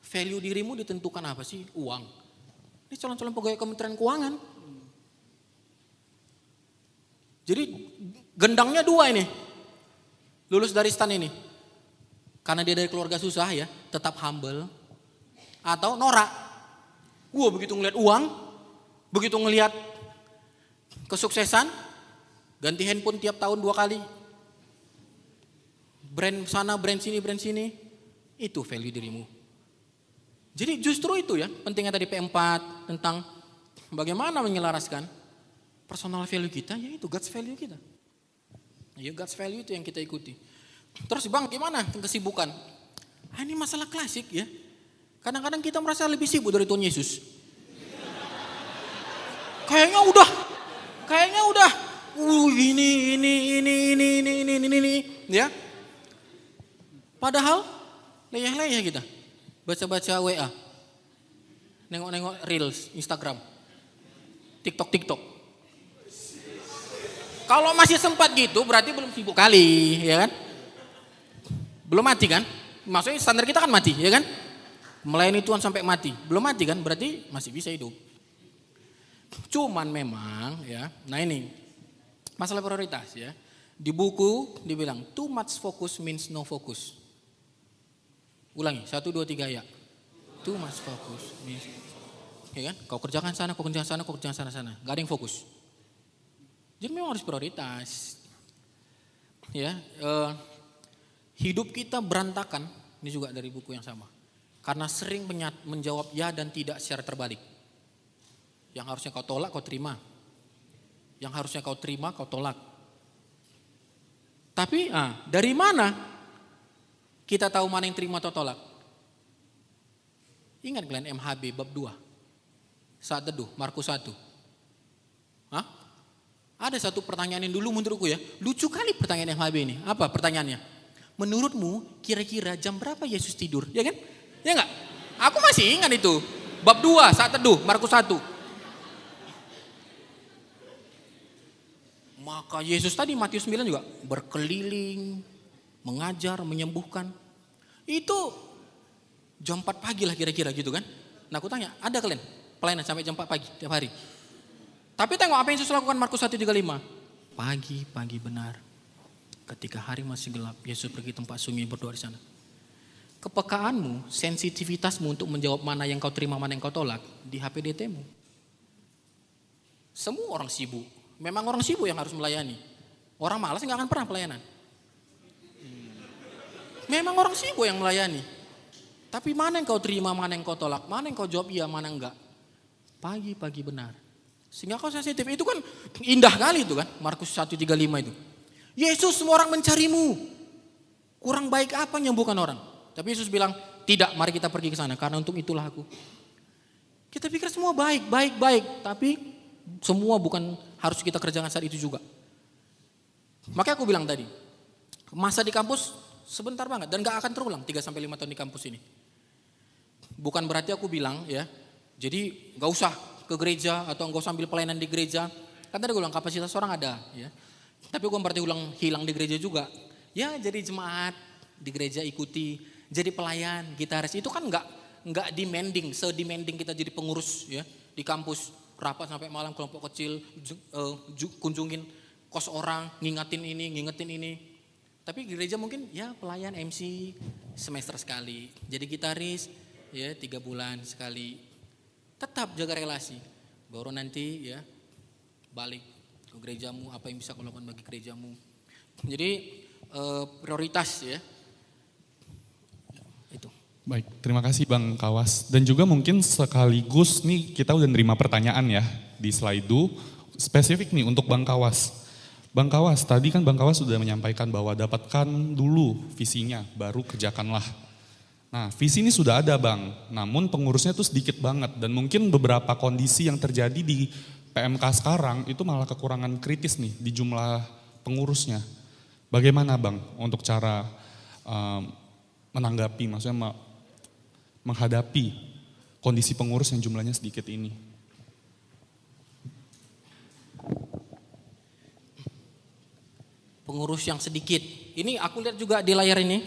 Value dirimu ditentukan apa sih? Uang. Ini calon-calon pegawai Kementerian Keuangan. Jadi gendangnya dua ini. Lulus dari STAN ini. Karena dia dari keluarga susah ya, tetap humble. Atau norak. Begitu ngeliat uang, begitu ngeliat kesuksesan, ganti handphone tiap tahun 2 kali. Brand sana, brand sini, itu value dirimu. Jadi justru itu ya, pentingnya tadi P4 tentang bagaimana menyelaraskan personal value kita, yaitu God's value kita. Ya God's value itu yang kita ikuti. Terus Bang, gimana kesibukan? Ini masalah klasik ya. Kadang-kadang kita merasa lebih sibuk dari Tuhan Yesus. Kayaknya udah. Ini, ya. Padahal leyeh-leyeh kita. Baca-baca WA. Nengok-nengok Reels, Instagram. TikTok. Kalau masih sempat gitu berarti belum sibuk kali, ya kan? Belum mati kan? Maksudnya standar kita kan mati, ya kan? Melayani Tuhan sampai mati. Belum mati kan? Berarti masih bisa hidup. Cuman memang ya, nah ini masalah prioritas ya. Di buku dibilang too much focus means no focus. Ulangi, 1, 2, 3 ya. Too much focus means, ya kan? Kau kerjakan sana. Gak ada yang fokus. Jadi memang harus prioritas. Ya, hidup kita berantakan. Ini juga dari buku yang sama. Karena sering menjawab ya dan tidak secara terbalik. Yang harusnya kau tolak, kau terima. Yang harusnya kau terima, kau tolak. Tapi dari mana kita tahu mana yang terima atau tolak? Ingat kalian MHB bab 2. Saat teduh, Markus 1. Ada satu pertanyaan yang dulu menurutku ya. Lucu kali pertanyaan MHB ini. Apa pertanyaannya? Menurutmu kira-kira jam berapa Yesus tidur? Ya kan? Ya enggak? Aku masih ingat itu. Bab 2 saat teduh, Markus 1. Maka Yesus tadi Matius 9 juga berkeliling, mengajar, menyembuhkan. Itu jam 4 pagi lah kira-kira gitu kan. Nah aku tanya, ada kalian pelayanan sampai jam 4 pagi tiap hari? Tapi tengok apa yang Yesus lakukan Markus 1:35. Pagi benar. Ketika hari masih gelap, Yesus pergi tempat sunyi berdoa di sana. Kepekaanmu, sensitivitasmu untuk menjawab mana yang kau terima, mana yang kau tolak di HPDT-mu. Semua orang sibuk. Memang orang sibuk yang harus melayani. Orang malas nggak akan pernah pelayanan. Memang orang sibuk yang melayani. Tapi mana yang kau terima, mana yang kau tolak, mana yang kau jawab iya, mana enggak. Pagi benar. Sehingga kau sensitif. Itu kan indah kali itu kan. Markus 1:35 itu. Yesus, semua orang mencarimu. Kurang baik apa menyembuhkan orang? Tapi Yesus bilang, tidak, mari kita pergi ke sana. Karena untuk itulah aku. Kita pikir semua baik. Tapi semua bukan harus kita kerjakan saat itu juga. Makanya aku bilang tadi, masa di kampus sebentar banget. Dan gak akan terulang 3-5 tahun di kampus ini. Bukan berarti aku bilang ya, jadi gak usah ke gereja atau gak usah ambil pelayanan di gereja. Kan tadi gue bilang kapasitas orang ada ya. Tapi gue berarti hilang di gereja juga. Ya jadi jemaat di gereja ikuti, jadi pelayan, gitaris itu kan nggak demanding, se-demanding kita jadi pengurus ya di kampus, rapat sampai malam kelompok kecil, kunjungin kos orang, ngingetin ini. Tapi di gereja mungkin ya pelayan MC semester sekali, jadi gitaris ya 3 bulan sekali. Tetap jaga relasi, baru nanti ya balik ke gerejamu, apa yang bisa kau lakukan bagi gerejamu. Jadi prioritas ya. Itu. Baik, terima kasih Bang Kawas. Dan juga mungkin sekaligus nih kita udah nerima pertanyaan ya di slide spesifik nih untuk Bang Kawas. Bang Kawas, tadi kan Bang Kawas sudah menyampaikan bahwa dapatkan dulu visinya, baru kerjakanlah. Nah, visi ini sudah ada Bang, namun pengurusnya tuh sedikit banget dan mungkin beberapa kondisi yang terjadi di PMK sekarang itu malah kekurangan kritis nih di jumlah pengurusnya. Bagaimana Bang untuk cara menanggapi, maksudnya menghadapi kondisi pengurus yang jumlahnya sedikit ini? pengurus yang sedikit. Ini aku lihat juga di layar ini.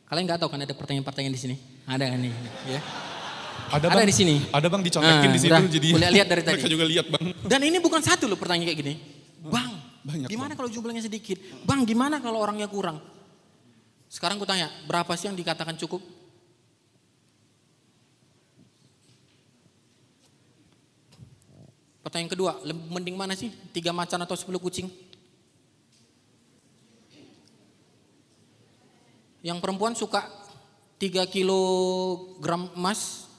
Kalian nggak tahu kan ada pertanyaan-pertanyaan di sini? Ada kan nih? Ya. Ada Bang, di sini. Ada Bang dicontekin di situ udah, jadi boleh lihat dari tadi. mereka juga lihat Bang. Dan ini bukan satu loh pertanyaan kayak gini. Bang, Banyak, gimana kalau jumlahnya sedikit? Bang, gimana kalau orangnya kurang? Sekarang aku tanya, berapa sih yang dikatakan cukup? Pertanyaan kedua, mending mana sih? 3 macan atau 10 kucing? Yang perempuan suka 3 kilogram emas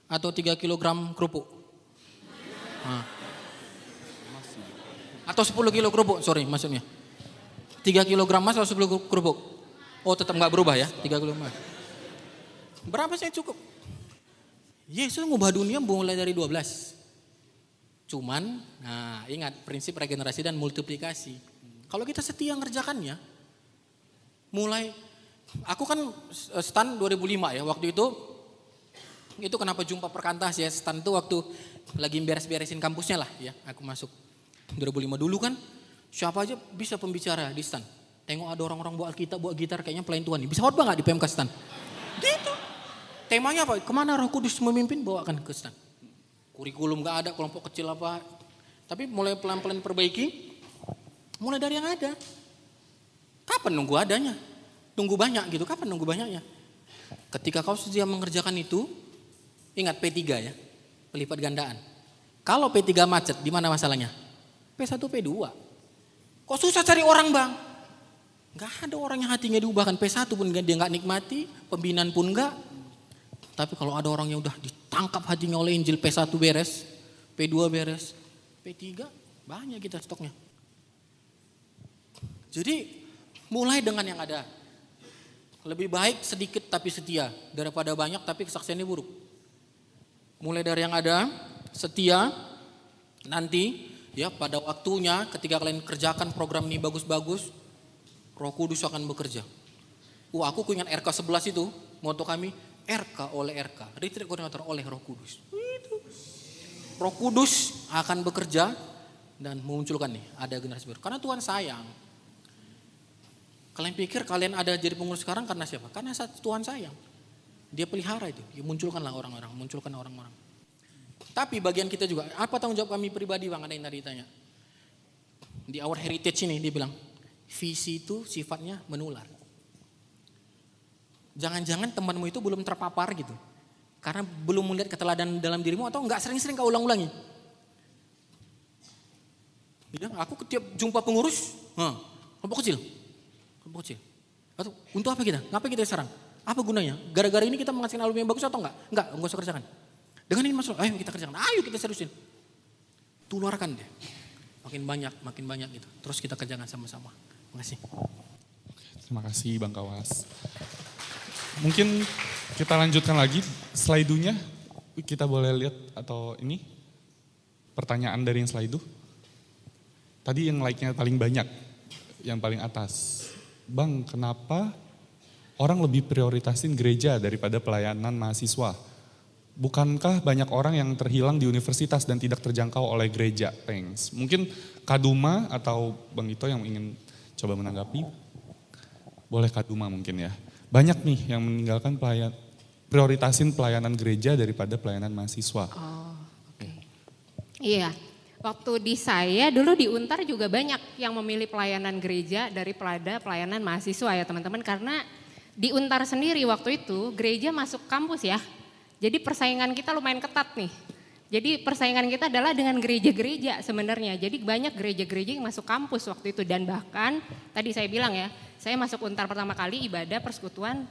atau 3 kilogram kerupuk? Nah. Atau 10 kilo kerupuk, sorry maksudnya. 3 kilogram emas atau 10 kerupuk? Oh tetap nggak berubah ya, 3 kilo emas. Berapa sih cukup? Yesus ngubah dunia mulai dari 12. Cuman, nah ingat prinsip regenerasi dan multiplikasi. Kalau kita setia ngerjakannya, mulai, aku kan stan 2005 ya, waktu itu kenapa jumpa perkantas ya, stan itu waktu lagi beres-beresin kampusnya lah ya, aku masuk 2005 dulu kan, siapa aja bisa pembicara di stan. Tengok ada orang-orang bawa gitar kayaknya pelayan Tuhan nih, bisa khotbah nggak di PMK stan? Gitu. Temanya apa? Kemana Roh Kudus memimpin, bawakan ke stan. Kurikulum gak ada, kelompok kecil apa. Tapi mulai pelan-pelan perbaiki. Mulai dari yang ada. Kapan nunggu adanya? Tunggu banyak gitu, kapan nunggu banyaknya? Ketika kau sedia mengerjakan itu, ingat P3 ya, pelipat gandaan. Kalau P3 macet, di mana masalahnya? P1, P2. Kok susah cari orang bang? Gak ada orang yang hatinya diubahkan. P1 pun dia gak nikmati, pembinaan pun gak. Tapi kalau ada orang yang udah ditangkap hatinya oleh Injil, P1 beres, P2 beres, P3 banyak kita stoknya. Jadi mulai dengan yang ada. Lebih baik sedikit tapi setia daripada banyak tapi kesaksiannya buruk. Mulai dari yang ada, setia, nanti ya pada waktunya ketika kalian kerjakan program ini bagus-bagus, Roh Kudus akan bekerja. Aku ingat RK11 itu, moto kami, RK oleh RK, retreat koordinator oleh Roh Kudus. Roh Kudus akan bekerja dan memunculkan nih, ada generasi baru. Karena Tuhan sayang. Kalian pikir kalian ada jadi pengurus sekarang karena siapa? Karena Tuhan sayang. Dia pelihara itu, dia munculkanlah orang-orang, munculkan orang-orang. Tapi bagian kita juga, apa tanggung jawab kami pribadi bang? Ada yang tadi tanya. Di Our Heritage ini dia bilang, visi itu sifatnya menular. Jangan-jangan temanmu itu belum terpapar gitu. Karena belum melihat keteladanan dalam dirimu atau enggak sering-sering kau ulang-ulangi. Ya, aku tiap jumpa pengurus, kelompok kecil. Atau untuk apa kita? Ngapain kita serang? Apa gunanya? Gara-gara ini kita menghasilkan album yang bagus atau enggak? Enggak usah kerjakan. Dengan ini masuk, ayo kita kerjakan, ayo kita seriusin. Tularkan deh. Makin banyak gitu. Terus kita kerjakan sama-sama. Makasih. Terima kasih Bang Kawas. Mungkin kita lanjutkan lagi slide-nya. Kita boleh lihat atau ini pertanyaan dari yang slide. Tadi yang like-nya paling banyak, yang paling atas. Bang, kenapa orang lebih prioritasin gereja daripada pelayanan mahasiswa? Bukankah banyak orang yang terhilang di universitas dan tidak terjangkau oleh gereja? Thanks. Mungkin Kaduma atau Bang Ito yang ingin coba menanggapi? Boleh Kaduma mungkin ya. Banyak nih yang meninggalkan prioritasin pelayanan gereja daripada pelayanan mahasiswa. Oh, oke. Iya, waktu di saya dulu di Untar juga banyak yang memilih pelayanan gereja daripada pelayanan mahasiswa ya teman-teman. Karena di Untar sendiri waktu itu gereja masuk kampus ya. Jadi persaingan kita lumayan ketat nih. Jadi persaingan kita adalah dengan gereja-gereja sebenarnya. Jadi banyak gereja-gereja yang masuk kampus waktu itu. Dan bahkan tadi saya bilang ya, saya masuk Untar pertama kali ibadah persekutuan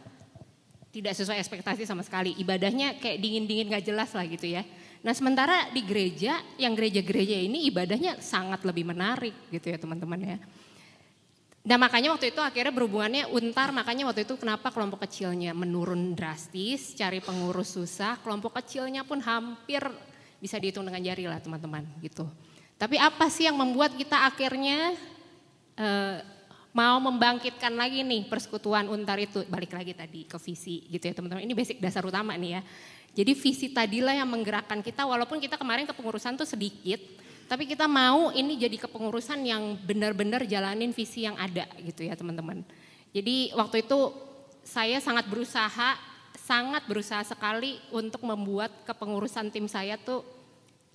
tidak sesuai ekspektasi sama sekali. Ibadahnya kayak dingin-dingin gak jelas lah gitu ya. Nah sementara di gereja, yang gereja-gereja ini ibadahnya sangat lebih menarik gitu ya teman-teman ya. Nah makanya waktu itu akhirnya berhubungannya Untar, makanya waktu itu kenapa kelompok kecilnya menurun drastis, cari pengurus susah, kelompok kecilnya pun hampir bisa dihitung dengan jari lah teman-teman gitu. Tapi apa sih yang membuat kita akhirnya mau membangkitkan lagi nih persekutuan Untar itu, balik lagi tadi ke visi gitu ya teman-teman, ini basic dasar utama nih ya. Jadi visi tadilah yang menggerakkan kita walaupun kita kemarin kepengurusan tuh sedikit, Tapi kita mau ini jadi kepengurusan yang benar-benar jalanin visi yang ada gitu ya teman-teman. Jadi waktu itu saya sangat berusaha sekali untuk membuat kepengurusan tim saya tuh,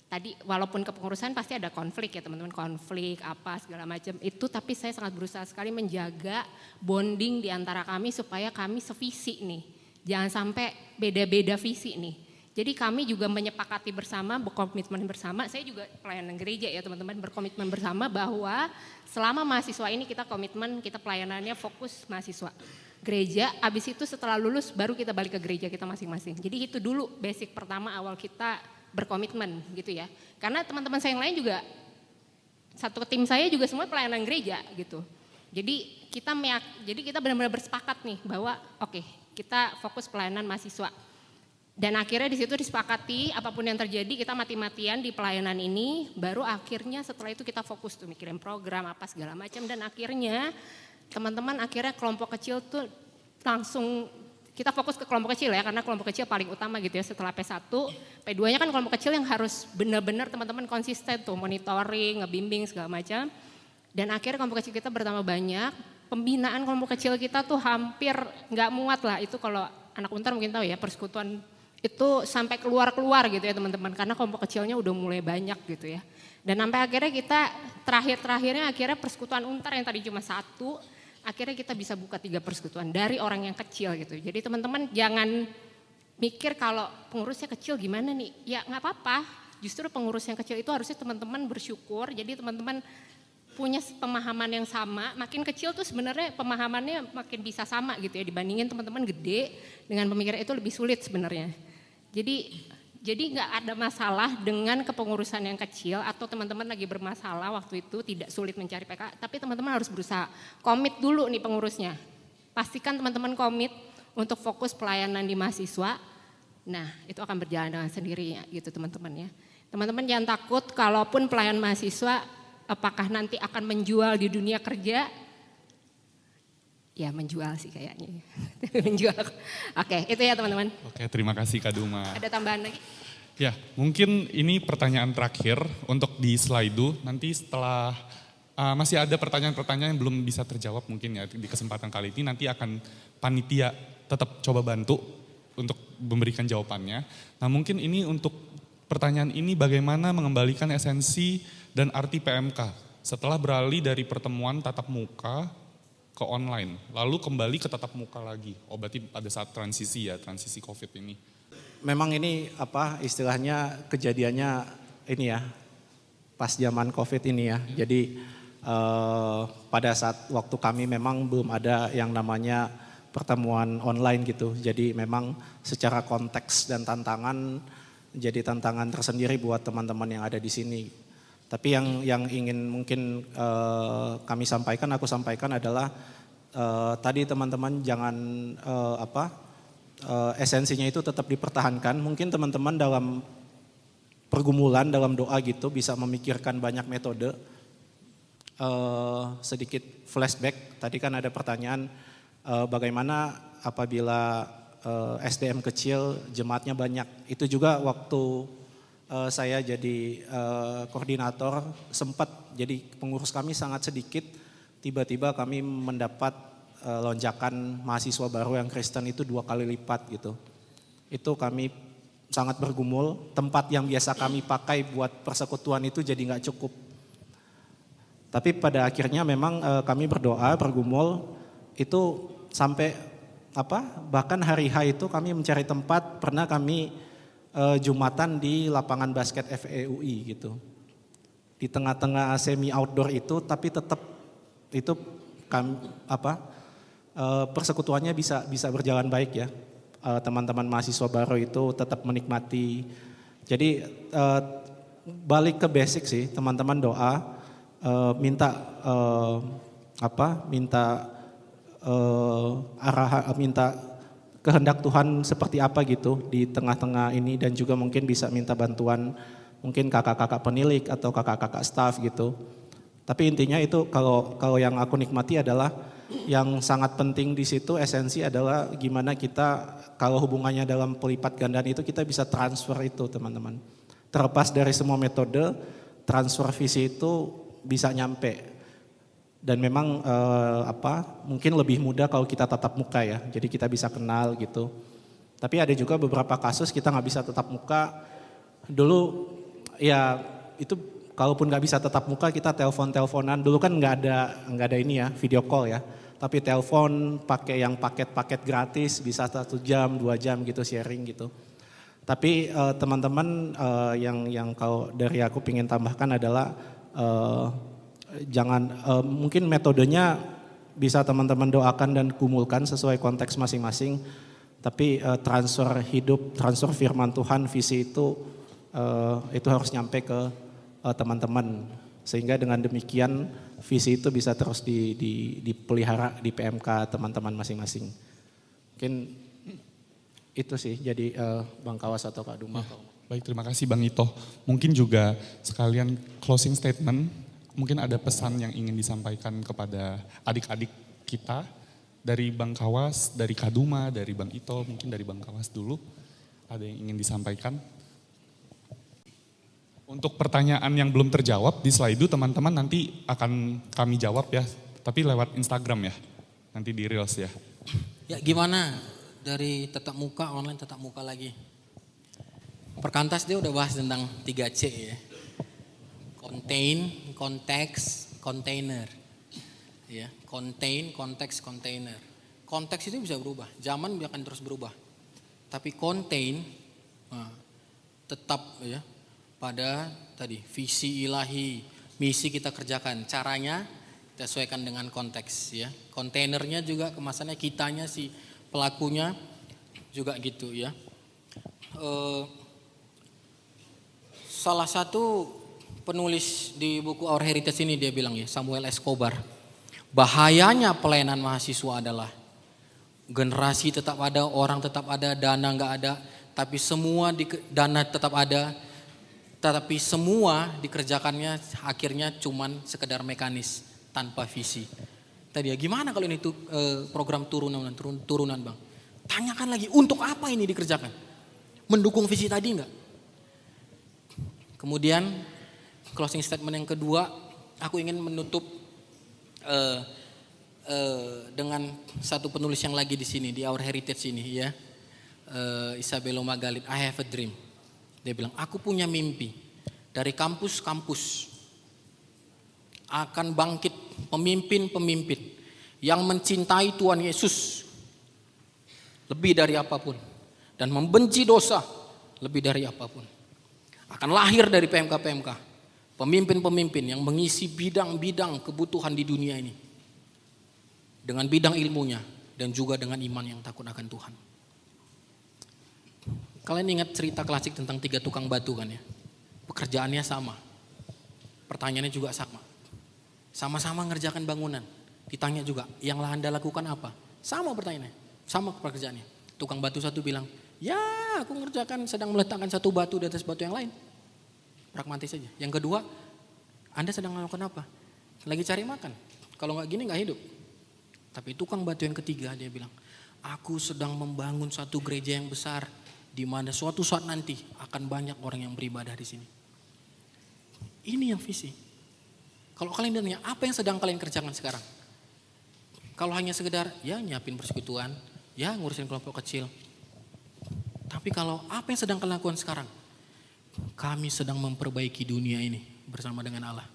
tadi walaupun kepengurusan pasti ada konflik ya teman-teman, konflik apa segala macam itu, tapi saya sangat berusaha sekali menjaga bonding di antara kami supaya kami sevisi nih. Jangan sampai beda-beda visi nih. Jadi kami juga menyepakati bersama, berkomitmen bersama, saya juga pelayanan gereja ya teman-teman, berkomitmen bersama bahwa selama mahasiswa ini kita komitmen, kita pelayanannya fokus mahasiswa gereja, habis itu setelah lulus baru kita balik ke gereja kita masing-masing. Jadi itu dulu basic pertama awal kita berkomitmen gitu ya. Karena teman-teman saya yang lain juga, satu tim saya juga semua pelayanan gereja gitu. Jadi kita benar-benar bersepakat nih bahwa oke, kita fokus pelayanan mahasiswa. Dan akhirnya di situ disepakati apapun yang terjadi kita mati-matian di pelayanan ini, baru akhirnya setelah itu kita fokus tuh mikirin program apa segala macam, dan akhirnya teman-teman akhirnya kelompok kecil tuh langsung kita fokus ke kelompok kecil ya, karena kelompok kecil paling utama gitu ya setelah P1, P2-nya kan kelompok kecil yang harus benar-benar teman-teman konsisten tuh monitoring, ngebimbing segala macam. Dan akhirnya kelompok kecil kita bertambah banyak, pembinaan kelompok kecil kita tuh hampir nggak muat lah, itu kalau anak Untar mungkin tahu ya, persekutuan itu sampai keluar-keluar gitu ya teman-teman, karena kelompok kecilnya udah mulai banyak gitu ya. Dan sampai akhirnya kita terakhirnya akhirnya persekutuan Untar yang tadi cuma 1, akhirnya kita bisa buka 3 persekutuan dari orang yang kecil gitu. Jadi teman-teman jangan mikir kalau pengurusnya kecil gimana nih, ya nggak apa-apa. Justru pengurus yang kecil itu harusnya teman-teman bersyukur, jadi teman-teman punya pemahaman yang sama, makin kecil tuh sebenarnya pemahamannya makin bisa sama gitu ya, dibandingin teman-teman gede dengan pemikiran itu lebih sulit sebenarnya. Jadi nggak ada masalah dengan kepengurusan yang kecil, atau teman-teman lagi bermasalah waktu itu tidak sulit mencari PK, tapi teman-teman harus berusaha komit dulu nih pengurusnya. Pastikan teman-teman komit untuk fokus pelayanan di mahasiswa. Nah itu akan berjalan dengan sendirinya gitu teman-teman ya. Teman-teman jangan takut kalaupun pelayan mahasiswa apakah nanti akan menjual di dunia kerja. Ya menjual sih kayaknya. Menjual. Oke, itu ya teman-teman. Oke, terima kasih Kak Duma. Ada tambahan lagi? Ya, mungkin ini pertanyaan terakhir untuk di slide. Nanti setelah masih ada pertanyaan-pertanyaan yang belum bisa terjawab mungkin ya di kesempatan kali ini, nanti akan panitia tetap coba bantu untuk memberikan jawabannya. Nah mungkin ini untuk pertanyaan ini, bagaimana mengembalikan esensi dan arti PMK setelah beralih dari pertemuan tatap muka ke online, lalu kembali ke tatap muka lagi. Oh berarti pada saat transisi ya, transisi COVID ini. Memang ini apa istilahnya kejadiannya ini ya, pas zaman COVID ini ya. Jadi pada saat waktu kami memang belum ada yang namanya pertemuan online gitu. Jadi memang secara konteks dan tantangan jadi tantangan tersendiri buat teman-teman yang ada di sini. Tapi yang ingin mungkin aku sampaikan adalah tadi teman-teman jangan esensinya itu tetap dipertahankan. Mungkin teman-teman dalam pergumulan, dalam doa gitu bisa memikirkan banyak metode. Sedikit flashback, tadi kan ada pertanyaan bagaimana apabila SDM kecil, jemaatnya banyak. Itu juga waktu saya jadi koordinator, sempat jadi pengurus kami sangat sedikit, tiba-tiba kami mendapat lonjakan mahasiswa baru yang Kristen itu 2 kali lipat gitu. Itu kami sangat bergumul, tempat yang biasa kami pakai buat persekutuan itu jadi nggak cukup. Tapi pada akhirnya memang kami berdoa, bergumul, itu sampai bahkan hari H itu kami mencari tempat, pernah kami Jumatan di lapangan basket FEUI gitu. Di tengah-tengah semi outdoor itu, tapi tetap itu persekutuannya bisa berjalan baik ya. Teman-teman mahasiswa baru itu tetap menikmati. Jadi balik ke basic sih, teman-teman doa, minta kehendak Tuhan seperti apa gitu di tengah-tengah ini, dan juga mungkin bisa minta bantuan mungkin kakak-kakak penilik atau kakak-kakak staff gitu. Tapi intinya itu kalau yang aku nikmati adalah yang sangat penting di situ esensi adalah gimana kita kalau hubungannya dalam pelipat gandaan itu kita bisa transfer itu teman-teman. Terlepas dari semua metode, transfer visi itu bisa nyampe. Dan memang mungkin lebih mudah kalau kita tatap muka ya, jadi kita bisa kenal gitu. Tapi ada juga beberapa kasus kita nggak bisa tatap muka. Dulu ya itu kalaupun nggak bisa tatap muka kita telepon-teleponan. Dulu kan nggak ada ini ya video call ya. Tapi telepon pakai yang paket-paket gratis bisa 1 jam, 2 jam gitu sharing gitu. Tapi teman-teman yang kalau dari aku ingin tambahkan adalah mungkin metodenya bisa teman-teman doakan dan kumulkan sesuai konteks masing-masing. Tapi transfer hidup, transfer firman Tuhan, visi itu harus nyampe ke teman-teman. Sehingga dengan demikian visi itu bisa terus dipelihara di PMK teman-teman masing-masing. Mungkin itu sih jadi Bang Kawas atau Kak Duma. Baik, terima kasih Bang Ito. Mungkin juga sekalian closing statement. Mungkin ada pesan yang ingin disampaikan kepada adik-adik kita dari Bang Kawas, dari Kaduma, dari Bang Ito, mungkin dari Bang Kawas dulu. Ada yang ingin disampaikan? Untuk pertanyaan yang belum terjawab di slide teman-teman nanti akan kami jawab ya, tapi lewat Instagram ya, nanti di Reels ya. Ya gimana dari tatap muka, online tatap muka lagi? Perkantas dia udah bahas tentang 3C ya. Contain, konteks, container. Ya, contain, konteks, container. Konteks itu bisa berubah, zaman akan terus berubah. Tapi contain tetap ya pada tadi visi ilahi, misi kita kerjakan. Caranya kita sesuaikan dengan konteks ya. Kontainernya juga kemasannya kitanya si pelakunya juga gitu ya. Salah satu penulis di buku Our Heritage ini dia bilang ya, Samuel Escobar, bahayanya pelayanan mahasiswa adalah generasi tetap ada, orang tetap ada, dana nggak ada, tapi semua dana tetap ada, tetapi semua dikerjakannya akhirnya cuman sekedar mekanis tanpa visi. Tadi ya gimana kalau ini tuh program turunan Bang? Tanyakan lagi untuk apa ini dikerjakan? Mendukung visi tadi enggak? Kemudian closing statement yang kedua, aku ingin menutup dengan satu penulis yang lagi di sini di Our Heritage ini ya, Isabella Magalit. I have a dream. Dia bilang, aku punya mimpi dari kampus-kampus akan bangkit pemimpin-pemimpin yang mencintai Tuhan Yesus lebih dari apapun dan membenci dosa lebih dari apapun. Akan lahir dari PMK-PMK. Pemimpin-pemimpin yang mengisi bidang-bidang kebutuhan di dunia ini. Dengan bidang ilmunya dan juga dengan iman yang takut akan Tuhan. Kalian ingat cerita klasik tentang 3 tukang batu kan ya? Pekerjaannya sama. Pertanyaannya juga sama. Sama-sama ngerjakan bangunan. Ditanya juga, yang Anda lakukan apa? Sama pertanyaannya, sama pekerjaannya. Tukang batu satu bilang, ya aku ngerjakan sedang meletakkan satu batu di atas batu yang lain. Pragmatis saja. Yang kedua, Anda sedang melakukan apa? Lagi cari makan. Kalau nggak gini nggak hidup. Tapi tukang batu yang ketiga dia bilang, aku sedang membangun satu gereja yang besar di mana suatu saat nanti akan banyak orang yang beribadah di sini. Ini yang visi. Kalau kalian tanya, apa yang sedang kalian kerjakan sekarang? Kalau hanya sekedar ya nyiapin persekutuan, ya ngurusin kelompok kecil. Tapi kalau apa yang sedang kalian lakukan sekarang? Kami sedang memperbaiki dunia ini bersama dengan Allah.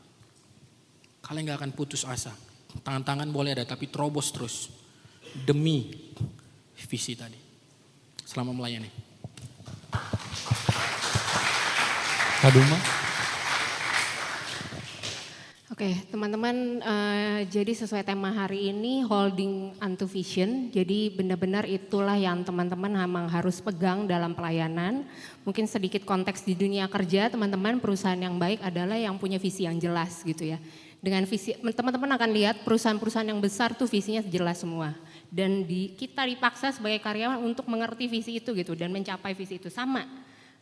Kalian gak akan putus asa. Tangan-tangan boleh ada tapi terobos terus. Demi visi tadi. Selamat melayani. Kaduma. Oke, teman-teman, jadi sesuai tema hari ini holding unto vision. Jadi benar-benar itulah yang teman-teman memang harus pegang dalam pelayanan. Mungkin sedikit konteks di dunia kerja, teman-teman, perusahaan yang baik adalah yang punya visi yang jelas gitu ya. Dengan visi, teman-teman akan lihat perusahaan-perusahaan yang besar tuh visinya jelas semua. Dan kita dipaksa sebagai karyawan untuk mengerti visi itu gitu dan mencapai visi itu. Sama,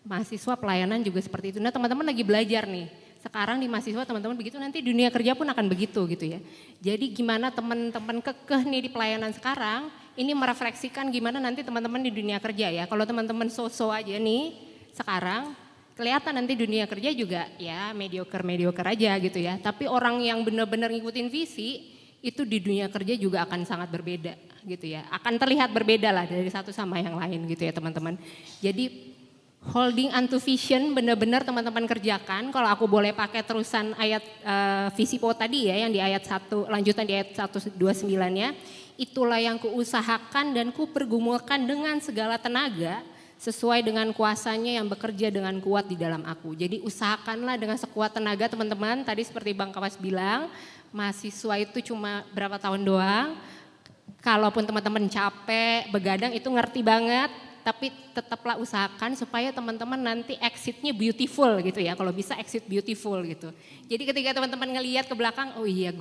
mahasiswa pelayanan juga seperti itu. Nah teman-teman lagi belajar nih. Sekarang di mahasiswa teman-teman begitu, nanti dunia kerja pun akan begitu gitu ya. Jadi gimana teman-teman kekeh nih di pelayanan sekarang, ini merefleksikan gimana nanti teman-teman di dunia kerja ya. Kalau teman-teman so-so aja nih sekarang, kelihatan nanti dunia kerja juga ya mediocre aja gitu ya. Tapi orang yang benar-benar ngikutin visi itu di dunia kerja juga akan sangat berbeda gitu ya. Akan terlihat berbeda lah dari satu sama yang lain gitu ya teman-teman. Jadi holding onto vision benar-benar teman-teman kerjakan. Kalau aku boleh pakai terusan ayat Visipo tadi ya yang di ayat 1, lanjutan di ayat 129-nya. Itulah yang kuusahakan dan kupergumulkan dengan segala tenaga sesuai dengan kuasanya yang bekerja dengan kuat di dalam aku. Jadi usahakanlah dengan sekuat tenaga teman-teman. Tadi seperti Bang Kawas bilang, mahasiswa itu cuma berapa tahun doang. Kalaupun teman-teman capek, begadang itu ngerti banget. Tapi tetaplah usahakan supaya teman-teman nanti exitnya beautiful gitu ya. Kalau bisa exit beautiful gitu. Jadi ketika teman-teman ngelihat ke belakang, oh iya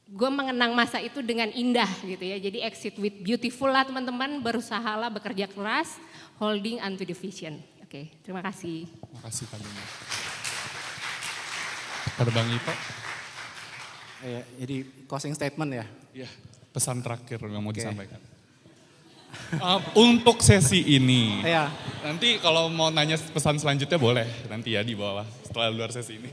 gue mengenang masa itu dengan indah gitu ya. Jadi exit with beautiful lah teman-teman, berusahalah bekerja keras, holding onto the vision. Oke, terima kasih. Terima kasih Pak Duma. Pada Bang Ito. Jadi closing statement ya. Iya, pesan terakhir yang mau disampaikan. Untuk sesi ini, Iya. nanti kalau mau nanya pesan selanjutnya boleh nanti ya di bawah setelah luar sesi ini.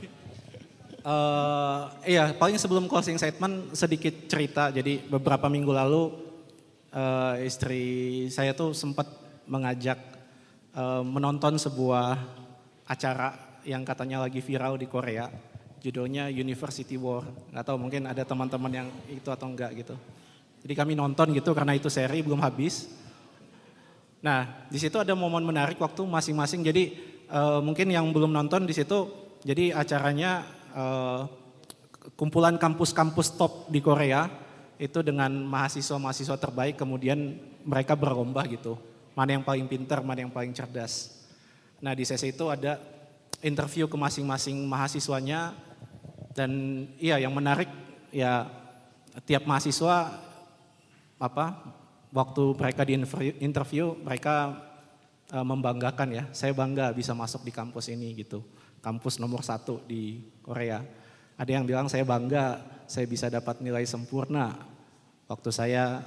Iya, paling sebelum closing statement sedikit cerita. Jadi beberapa minggu lalu istri saya tuh sempat mengajak menonton sebuah acara yang katanya lagi viral di Korea. Judulnya University War. Nggak tahu mungkin ada teman-teman yang itu atau enggak gitu. Jadi kami nonton gitu karena itu seri belum habis. Nah di situ ada momen menarik waktu masing-masing. Jadi mungkin yang belum nonton di situ. Jadi acaranya kumpulan kampus-kampus top di Korea itu dengan mahasiswa-mahasiswa terbaik kemudian mereka berlomba gitu. Mana yang paling pintar, mana yang paling cerdas. Nah di sesi itu ada interview ke masing-masing mahasiswanya dan iya yang menarik ya tiap mahasiswa waktu mereka di interview mereka membanggakan ya. Saya bangga bisa masuk di kampus ini gitu. Kampus nomor 1 di Korea. Ada yang bilang saya bangga, saya bisa dapat nilai sempurna waktu saya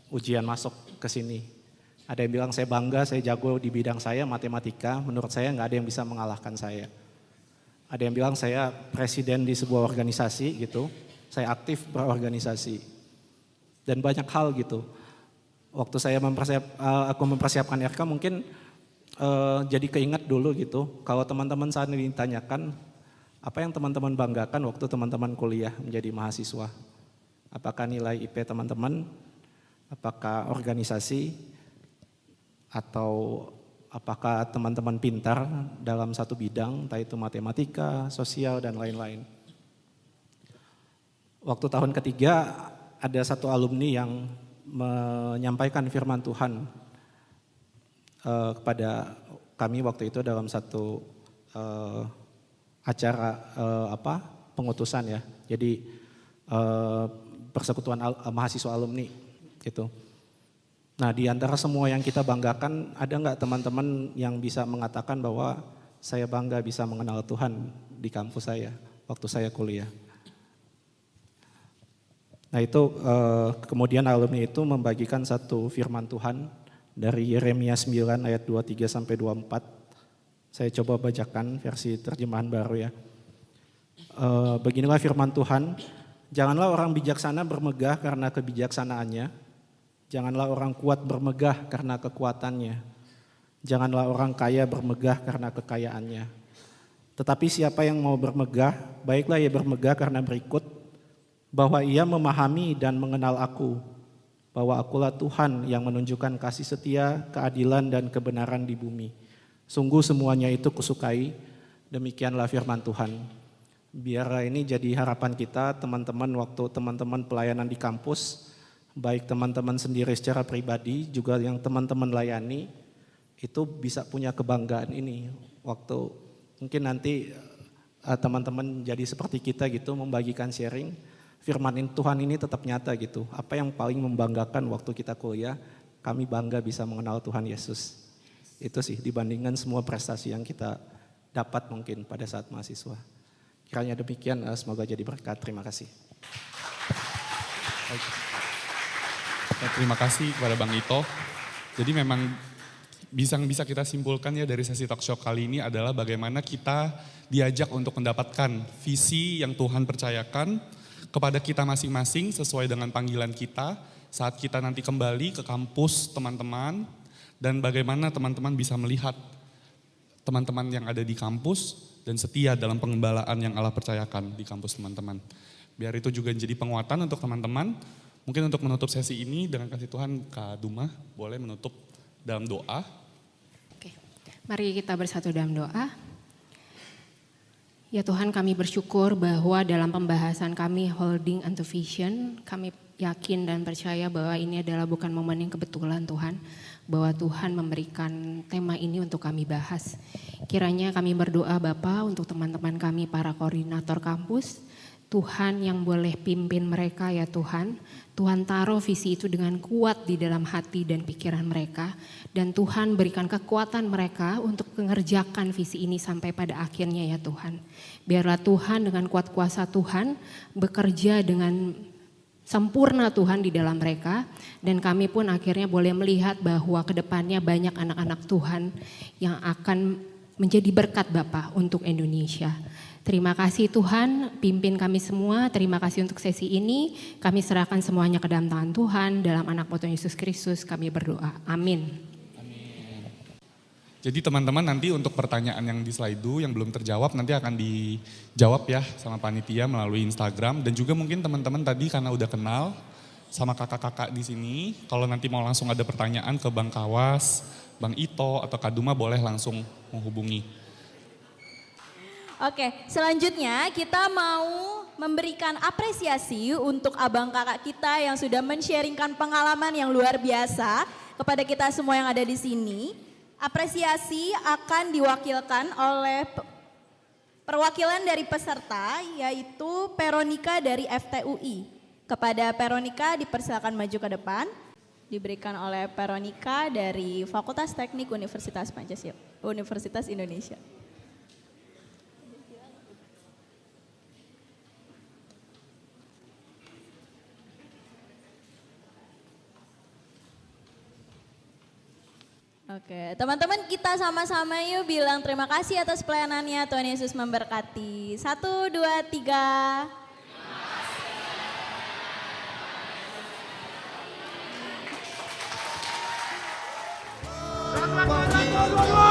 ujian masuk ke sini. Ada yang bilang saya bangga, saya jago di bidang saya matematika, menurut saya nggak ada yang bisa mengalahkan saya. Ada yang bilang saya presiden di sebuah organisasi gitu, saya aktif berorganisasi. Dan banyak hal gitu. Waktu saya mempersiapkan RK mungkin jadi keinget dulu gitu, kalau teman-teman saat ini ditanyakan, apa yang teman-teman banggakan waktu teman-teman kuliah menjadi mahasiswa? Apakah nilai IP teman-teman? Apakah organisasi? Atau apakah teman-teman pintar dalam satu bidang, entah itu matematika, sosial, dan lain-lain? Waktu tahun ketiga ada satu alumni yang menyampaikan firman Tuhan kepada kami waktu itu dalam satu acara pengutusan ya. Jadi persekutuan mahasiswa alumni gitu. Nah di antara semua yang kita banggakan ada nggak teman-teman yang bisa mengatakan bahwa saya bangga bisa mengenal Tuhan di kampus saya waktu saya kuliah. Nah itu kemudian alumni itu membagikan satu firman Tuhan dari Yeremia 9 ayat 23 sampai 24. Saya coba bacakan versi terjemahan baru ya. Beginilah firman Tuhan, janganlah orang bijaksana bermegah karena kebijaksanaannya. Janganlah orang kuat bermegah karena kekuatannya. Janganlah orang kaya bermegah karena kekayaannya. Tetapi siapa yang mau bermegah, baiklah ia bermegah karena berikut, bahwa ia memahami dan mengenal aku, bahwa akulah Tuhan yang menunjukkan kasih setia, keadilan dan kebenaran di bumi. Sungguh semuanya itu kusukai, demikianlah firman Tuhan. Biar ini jadi harapan kita teman-teman waktu teman-teman pelayanan di kampus, baik teman-teman sendiri secara pribadi, juga yang teman-teman layani, itu bisa punya kebanggaan ini. Waktu mungkin nanti teman-teman jadi seperti kita gitu, membagikan sharing, firman Tuhan ini tetap nyata gitu. Apa yang paling membanggakan waktu kita kuliah, kami bangga bisa mengenal Tuhan Yesus. Itu sih dibandingkan semua prestasi yang kita dapat mungkin pada saat mahasiswa. Kiranya demikian, semoga jadi berkat. Terima kasih. Terima kasih kepada Bang Ito. Jadi memang bisa kita simpulkan ya dari sesi talk show kali ini adalah bagaimana kita diajak untuk mendapatkan visi yang Tuhan percayakan kepada kita masing-masing sesuai dengan panggilan kita saat kita nanti kembali ke kampus teman-teman, dan bagaimana teman-teman bisa melihat teman-teman yang ada di kampus dan setia dalam pengembalaan yang Allah percayakan di kampus teman-teman. Biar itu juga jadi penguatan untuk teman-teman. Mungkin untuk menutup sesi ini dengan kasih Tuhan, Kak Duma boleh menutup dalam doa. Oke, mari kita bersatu dalam doa. Ya Tuhan, kami bersyukur bahwa dalam pembahasan kami holding unto vision, kami yakin dan percaya bahwa ini adalah bukan momen yang kebetulan Tuhan, bahwa Tuhan memberikan tema ini untuk kami bahas. Kiranya kami berdoa Bapa untuk teman-teman kami para koordinator kampus, Tuhan yang boleh pimpin mereka ya Tuhan. Tuhan taruh visi itu dengan kuat di dalam hati dan pikiran mereka. Dan Tuhan berikan kekuatan mereka untuk mengerjakan visi ini sampai pada akhirnya ya Tuhan. Biarlah Tuhan dengan kuat kuasa Tuhan bekerja dengan sempurna Tuhan di dalam mereka. Dan kami pun akhirnya boleh melihat bahwa kedepannya banyak anak-anak Tuhan yang akan menjadi berkat Bapa untuk Indonesia. Terima kasih Tuhan, pimpin kami semua. Terima kasih untuk sesi ini. Kami serahkan semuanya ke dalam tangan Tuhan. Dalam anak Tuhan Yesus Kristus kami berdoa. Amin. Jadi teman-teman nanti untuk pertanyaan yang di slide yang belum terjawab nanti akan dijawab ya sama panitia melalui Instagram. Dan juga mungkin teman-teman tadi karena udah kenal sama kakak-kakak di sini. Kalau nanti mau langsung ada pertanyaan ke Bang Kawas, Bang Ito atau Kak Duma boleh langsung menghubungi. Oke, selanjutnya kita mau memberikan apresiasi untuk abang kakak kita yang sudah men-sharingkan pengalaman yang luar biasa kepada kita semua yang ada di sini. Apresiasi akan diwakilkan oleh perwakilan dari peserta yaitu Veronica dari FTUI. Kepada Veronica dipersilakan maju ke depan. Diberikan oleh Veronica dari Fakultas Teknik Universitas Pancasila, Universitas Indonesia. Oke, teman-teman kita sama-sama yuk bilang terima kasih atas pelayanannya. Tuhan Yesus memberkati. 1, 2, 3. Terima kasih.